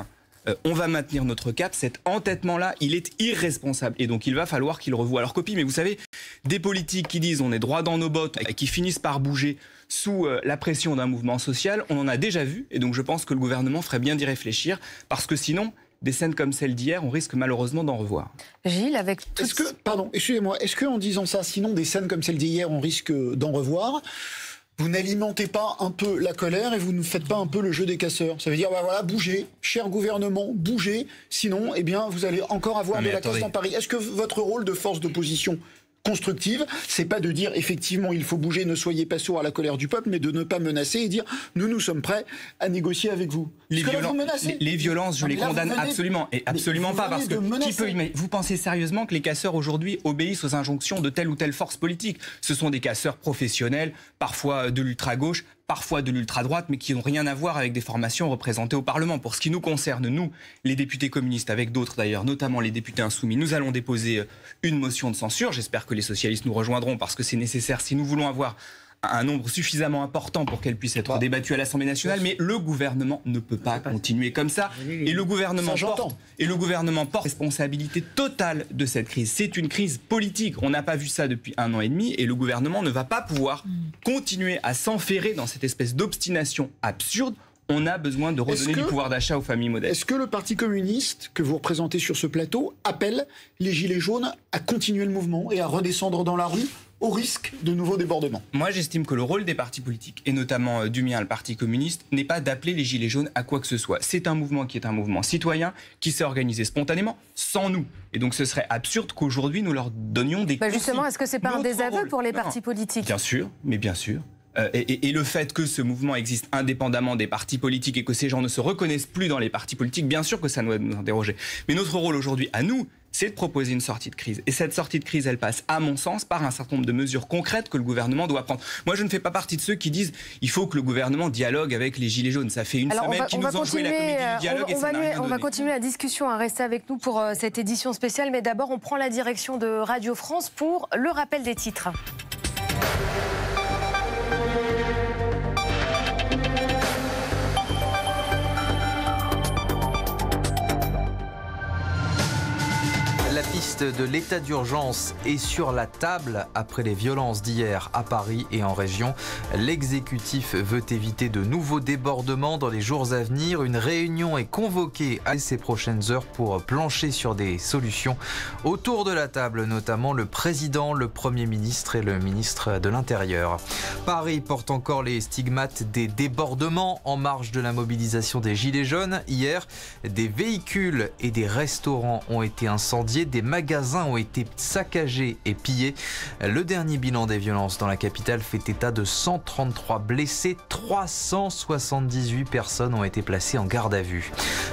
on va maintenir notre cap, cet entêtement-là, il est irresponsable. Et donc il va falloir qu'ils revoient leur copie. Mais vous savez, des politiques qui disent on est droit dans nos bottes et qui finissent par bouger sous la pression d'un mouvement social, on en a déjà vu. Et donc je pense que le gouvernement ferait bien d'y réfléchir, parce que sinon, des scènes comme celle d'hier, on risque malheureusement d'en revoir. Gilles, avec tout... Est-ce qu'en disant ça, sinon des scènes comme celle d'hier, on risque d'en revoir ? Vous n'alimentez pas un peu la colère et vous ne faites pas un peu le jeu des casseurs. Ça veut dire, voilà, bougez, cher gouvernement, bougez, sinon, eh bien, vous allez encore avoir de la casse dans Paris. Est-ce que votre rôle de force d'opposition constructive, c'est pas de dire effectivement il faut bouger, ne soyez pas sourds à la colère du peuple, mais de ne pas menacer et dire nous sommes prêts à négocier avec vous. Les violences, je les condamne absolument et absolument pas, parce que vous pensez sérieusement que les casseurs aujourd'hui obéissent aux injonctions de telle ou telle force politique? Ce sont des casseurs professionnels, parfois de l'ultra-gauche, parfois de l'ultra-droite, mais qui n'ont rien à voir avec des formations représentées au Parlement. Pour ce qui nous concerne, nous, les députés communistes, avec d'autres d'ailleurs, notamment les députés insoumis, nous allons déposer une motion de censure. J'espère que les socialistes nous rejoindront, parce que c'est nécessaire si nous voulons avoir un nombre suffisamment important pour qu'elle puisse être débattue à l'Assemblée nationale. Mais le gouvernement ne peut pas continuer comme ça. Et le gouvernement porte responsabilité totale de cette crise. C'est une crise politique. On n'a pas vu ça depuis 1 an et demi, et le gouvernement ne va pas pouvoir continuer à s'enferrer dans cette espèce d'obstination absurde. On a besoin de redonner du pouvoir d'achat aux familles modestes. Est-ce que le Parti communiste que vous représentez sur ce plateau appelle les Gilets jaunes à continuer le mouvement et à redescendre dans la rue au risque de nouveaux débordements? Moi, j'estime que le rôle des partis politiques, et notamment du mien, le Parti communiste, n'est pas d'appeler les Gilets jaunes à quoi que ce soit. C'est un mouvement qui est un mouvement citoyen, qui s'est organisé spontanément, sans nous. Et donc ce serait absurde qu'aujourd'hui nous leur donnions des consignes. Justement, est-ce que c'est pas un désaveu pour les partis politiques? Bien sûr, mais bien sûr. Et le fait que ce mouvement existe indépendamment des partis politiques et que ces gens ne se reconnaissent plus dans les partis politiques, bien sûr que ça doit nous interroger. Mais notre rôle aujourd'hui, à nous, c'est de proposer une sortie de crise. Et cette sortie de crise, elle passe, à mon sens, par un certain nombre de mesures concrètes que le gouvernement doit prendre. Moi, je ne fais pas partie de ceux qui disent il faut que le gouvernement dialogue avec les Gilets jaunes. Ça fait une semaine qu'ils nous ont joué la comédie du dialogue et ça n'a rien donné. On va continuer la discussion, à rester avec nous pour cette édition spéciale. Mais d'abord, on prend la direction de Radio France pour le rappel des titres. piste de l'état d'urgence est sur la table après les violences d'hier à Paris et en région. L'exécutif veut éviter de nouveaux débordements dans les jours à venir. Une réunion est convoquée à ces prochaines heures pour plancher sur des solutions. Autour de la table, notamment le président, le Premier ministre et le ministre de l'Intérieur. Paris porte encore les stigmates des débordements en marge de la mobilisation des Gilets jaunes. Hier, des véhicules et des restaurants ont été incendiés, des magasins ont été saccagés et pillés. Le dernier bilan des violences dans la capitale fait état de 133 blessés, 378 personnes ont été placées en garde à vue.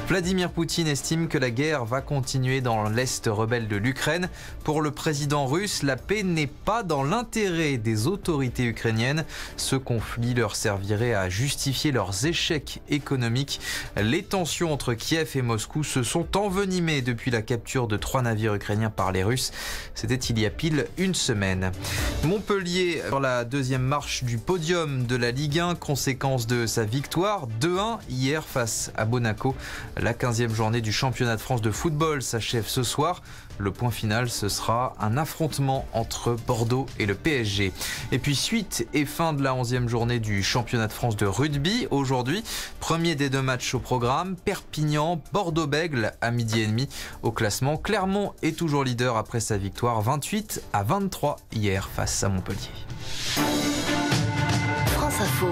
Vladimir Poutine estime que la guerre va continuer dans l'est rebelle de l'Ukraine. Pour le président russe, la paix n'est pas dans l'intérêt des autorités ukrainiennes. Ce conflit leur servirait à justifier leurs échecs économiques. Les tensions entre Kiev et Moscou se sont envenimées depuis la capture de 3 navires ukrainiens par les Russes. C'était il y a pile une semaine. Montpellier sur la deuxième marche du podium de la Ligue 1, conséquence de sa victoire 2-1 hier face à Monaco. La 15e journée du championnat de France de football s'achève ce soir. Le point final, ce sera un affrontement entre Bordeaux et le PSG. Et puis suite et fin de la 11e journée du championnat de France de rugby. Aujourd'hui, premier des 2 matchs au programme, Perpignan, Bordeaux-Bègles à 12h30. Au classement, Clermont est toujours leader après sa victoire 28-23 hier face à Montpellier. France Info.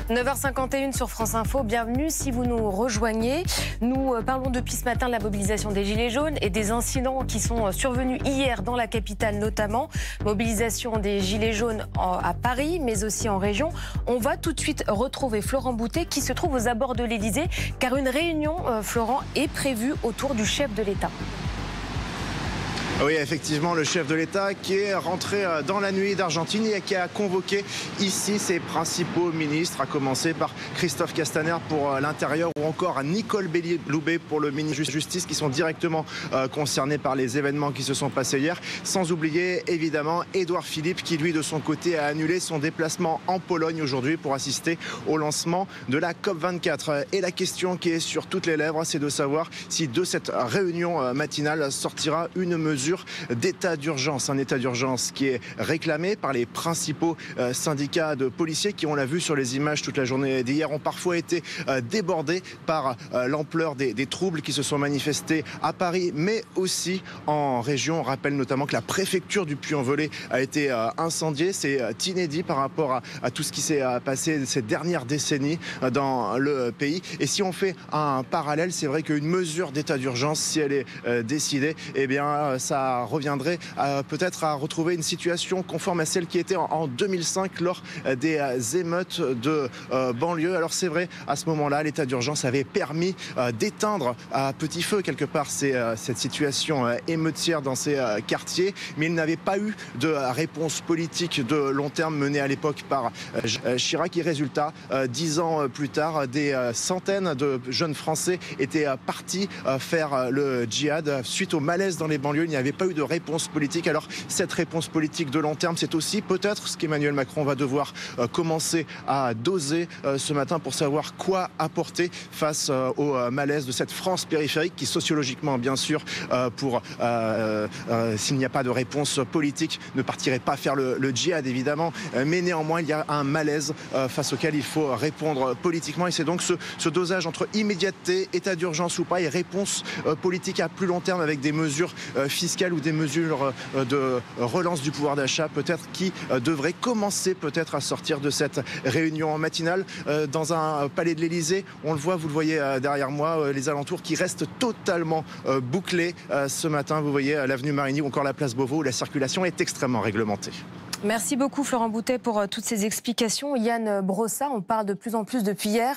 9h51 sur France Info, bienvenue si vous nous rejoignez. Nous parlons depuis ce matin de la mobilisation des Gilets jaunes et des incidents qui sont survenus hier dans la capitale notamment. Mobilisation des Gilets jaunes à Paris mais aussi en région. On va tout de suite retrouver Florent Boutet qui se trouve aux abords de l'Elysée car une réunion, Florent, est prévue autour du chef de l'État. Oui, effectivement, le chef de l'État qui est rentré dans la nuit d'Argentine et qui a convoqué ici ses principaux ministres, à commencer par Christophe Castaner pour l'Intérieur ou encore Nicole Belloubet pour le ministre de Justice qui sont directement concernés par les événements qui se sont passés hier. Sans oublier évidemment Édouard Philippe qui lui de son côté a annulé son déplacement en Pologne aujourd'hui pour assister au lancement de la COP24. Et la question qui est sur toutes les lèvres, c'est de savoir si de cette réunion matinale sortira une mesure d'état d'urgence, un état d'urgence qui est réclamé par les principaux syndicats de policiers qui, on l'a vu sur les images toute la journée d'hier, ont parfois été débordés par l'ampleur des troubles qui se sont manifestés à Paris, mais aussi en région. On rappelle notamment que la préfecture du Puy-en-Velay a été incendiée. C'est inédit par rapport à tout ce qui s'est passé ces dernières décennies dans le pays. Et si on fait un parallèle, c'est vrai qu'une mesure d'état d'urgence, si elle est décidée, eh bien, ça reviendrait peut-être à retrouver une situation conforme à celle qui était en 2005 lors des émeutes de banlieue. Alors c'est vrai, à ce moment-là, l'état d'urgence avait permis d'éteindre à petit feu quelque part cette situation émeutière dans ces quartiers, mais il n'avait pas eu de réponse politique de long terme menée à l'époque par Chirac. Et résultat, 10 ans plus tard, des centaines de jeunes Français étaient partis faire le djihad suite au malaise dans les banlieues. Il n'y avait pas eu de réponse politique. Alors cette réponse politique de long terme, c'est aussi peut-être ce qu'Emmanuel Macron va devoir commencer à doser ce matin pour savoir quoi apporter face au malaise de cette France périphérique qui sociologiquement bien sûr s'il n'y a pas de réponse politique ne partirait pas faire le djihad évidemment, mais néanmoins il y a un malaise face auquel il faut répondre politiquement et c'est donc ce dosage entre immédiateté, état d'urgence ou pas et réponse politique à plus long terme avec des mesures fiscales ou des mesures de relance du pouvoir d'achat peut-être qui devraient commencer peut-être à sortir de cette réunion matinale dans un palais de l'Elysée. On le voit, vous le voyez derrière moi, les alentours qui restent totalement bouclés ce matin. Vous voyez l'avenue Marigny ou encore la place Beauvau où la circulation est extrêmement réglementée. Merci beaucoup Florent Boutet pour toutes ces explications. Yann Brossat, on parle de plus en plus depuis hier.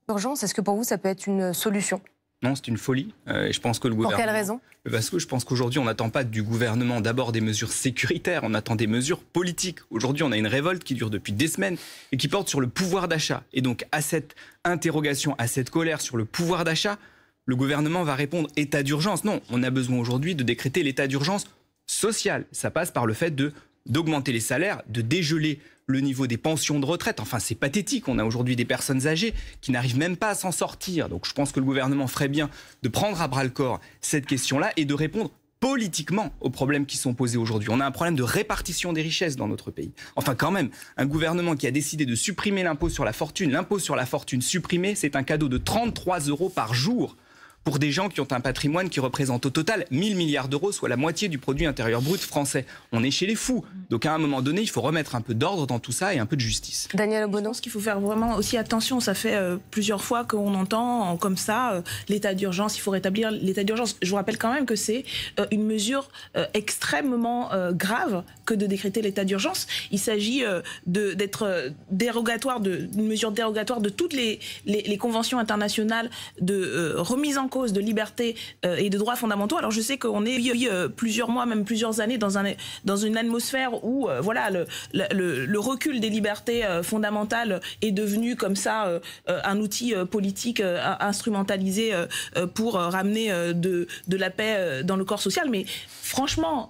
Urgence, est-ce que pour vous ça peut être une solution ? Non, c'est une folie. Et je pense que le gouvernement... Pour quelle raison ? Parce que je pense qu'aujourd'hui, on n'attend pas du gouvernement d'abord des mesures sécuritaires, on attend des mesures politiques. Aujourd'hui, on a une révolte qui dure depuis des semaines et qui porte sur le pouvoir d'achat. Et donc, à cette interrogation, à cette colère sur le pouvoir d'achat, le gouvernement va répondre état d'urgence. Non, on a besoin aujourd'hui de décréter l'état d'urgence social. Ça passe par le fait de d'augmenter les salaires, de dégeler le niveau des pensions de retraite. Enfin, c'est pathétique. On a aujourd'hui des personnes âgées qui n'arrivent même pas à s'en sortir. Donc je pense que le gouvernement ferait bien de prendre à bras-le-corps cette question-là et de répondre politiquement aux problèmes qui sont posés aujourd'hui. On a un problème de répartition des richesses dans notre pays. Enfin, quand même, un gouvernement qui a décidé de supprimer l'impôt sur la fortune supprimé, c'est un cadeau de 33 € par jour pour des gens qui ont un patrimoine qui représente au total 1000 milliards d'euros, soit la moitié du produit intérieur brut français. On est chez les fous. Donc à un moment donné, il faut remettre un peu d'ordre dans tout ça et un peu de justice. Daniel Obono. Je pense qu'il faut faire vraiment aussi attention. Ça fait plusieurs fois qu'on entend comme ça l'état d'urgence, il faut rétablir l'état d'urgence. Je vous rappelle quand même que c'est une mesure extrêmement grave que de décréter l'état d'urgence. Il s'agit d'être dérogatoire, d'une mesure dérogatoire de toutes les conventions internationales de remise en cause de liberté et de droits fondamentaux. Alors je sais qu'on est plusieurs mois, même plusieurs années dans une atmosphère où voilà, le recul des libertés fondamentales est devenu comme ça un outil politique instrumentalisé pour ramener de la paix dans le corps social. Mais franchement,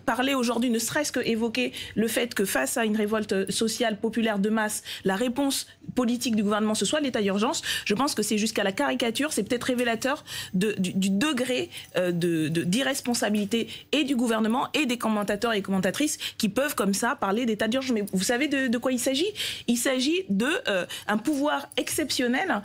parler aujourd'hui, ne serait-ce que évoquer le fait que face à une révolte sociale populaire de masse, la réponse politique du gouvernement ce soit l'état d'urgence, je pense que c'est jusqu'à la caricature, c'est peut-être révélateur du degré d'irresponsabilité et du gouvernement et des commentateurs et commentatrices qui peuvent comme ça parler d'état d'urgence. Mais vous savez de quoi il s'agit? Il s'agit d'un pouvoir exceptionnel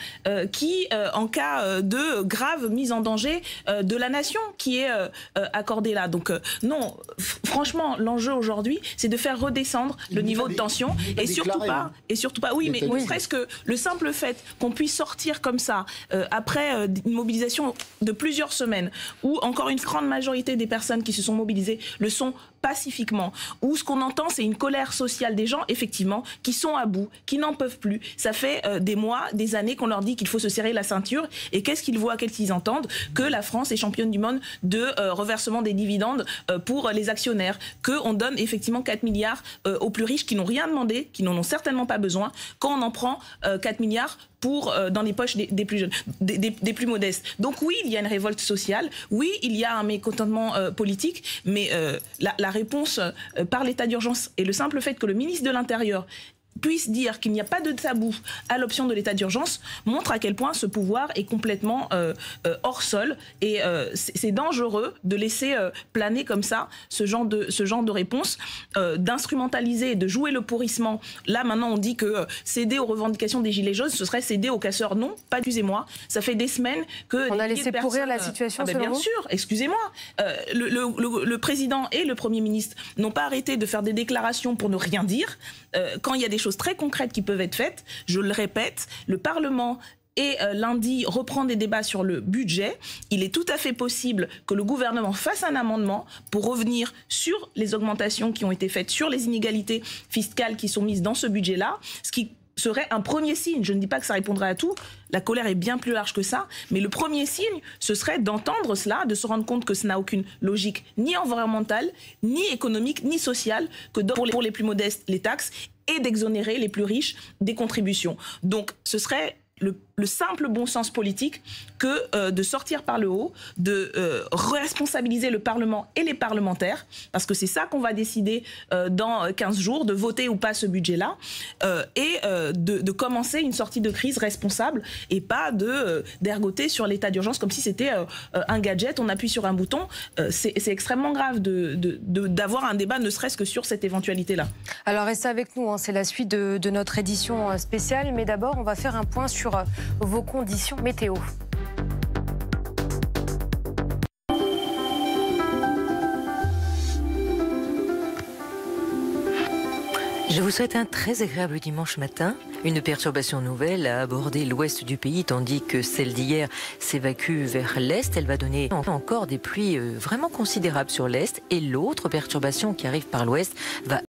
qui, en cas de grave mise en danger de la nation, qui est accordé là. Donc non, franchement, l'enjeu aujourd'hui, c'est de faire redescendre le niveau de tension et surtout pas, oui, mais ne serait-ce que le simple fait qu'on puisse sortir comme ça après une mobilisation de plusieurs semaines, où encore une grande majorité des personnes qui se sont mobilisées le sont pacifiquement, où ce qu'on entend c'est une colère sociale des gens effectivement qui sont à bout, qui n'en peuvent plus. Ça fait des mois, des années qu'on leur dit qu'il faut se serrer la ceinture, et qu'est-ce qu'ils voient, qu'est-ce qu'ils entendent? Que la France est championne du monde de reversement des dividendes pour les actionnaires, qu'on donne effectivement 4 milliards aux plus riches qui n'ont rien demandé, qui n'en ont certainement pas besoin, quand on en prend 4 milliards pour dans les poches des plus jeunes, des plus modestes. Donc oui, il y a une révolte sociale, oui, il y a un mécontentement politique, mais la réponse par l'état d'urgence et le simple fait que le ministre de l'Intérieur puisse dire qu'il n'y a pas de tabou à l'option de l'état d'urgence montre à quel point ce pouvoir est complètement hors sol, et c'est dangereux de laisser planer comme ça ce genre de réponse, d'instrumentaliser, de jouer le pourrissement. Là maintenant on dit que céder aux revendications des gilets jaunes ce serait céder aux casseurs. Non, pas excusez-moi, ça fait des semaines que on a laissé pourrir la situation. Bien sûr, excusez-moi, le président et le Premier ministre n'ont pas arrêté de faire des déclarations pour ne rien dire. Quand il y a des choses très concrètes qui peuvent être faites, je le répète, le Parlement et lundi reprend des débats sur le budget. Il est tout à fait possible que le gouvernement fasse un amendement pour revenir sur les augmentations qui ont été faites, sur les inégalités fiscales qui sont mises dans ce budget-là, ce qui serait un premier signe. Je ne dis pas que ça répondrait à tout, la colère est bien plus large que ça, mais le premier signe, ce serait d'entendre cela, de se rendre compte que ça n'a aucune logique ni environnementale, ni économique, ni sociale, que pour les plus modestes, les taxes, et d'exonérer les plus riches des contributions. Donc ce serait le simple bon sens politique que de sortir par le haut, de responsabiliser le Parlement et les parlementaires, parce que c'est ça qu'on va décider dans 15 jours, de voter ou pas ce budget-là, et de commencer une sortie de crise responsable, et pas d'ergoter sur l'état d'urgence comme si c'était un gadget, on appuie sur un bouton. C'est extrêmement grave d'avoir un débat ne serait-ce que sur cette éventualité-là. Alors restez avec nous, hein, c'est la suite de notre édition spéciale, mais d'abord on va faire un point sur vos conditions météo. Je vous souhaite un très agréable dimanche matin. Une perturbation nouvelle a abordé l'ouest du pays, tandis que celle d'hier s'évacue vers l'est. Elle va donner encore des pluies vraiment considérables sur l'est. Et l'autre perturbation qui arrive par l'ouest va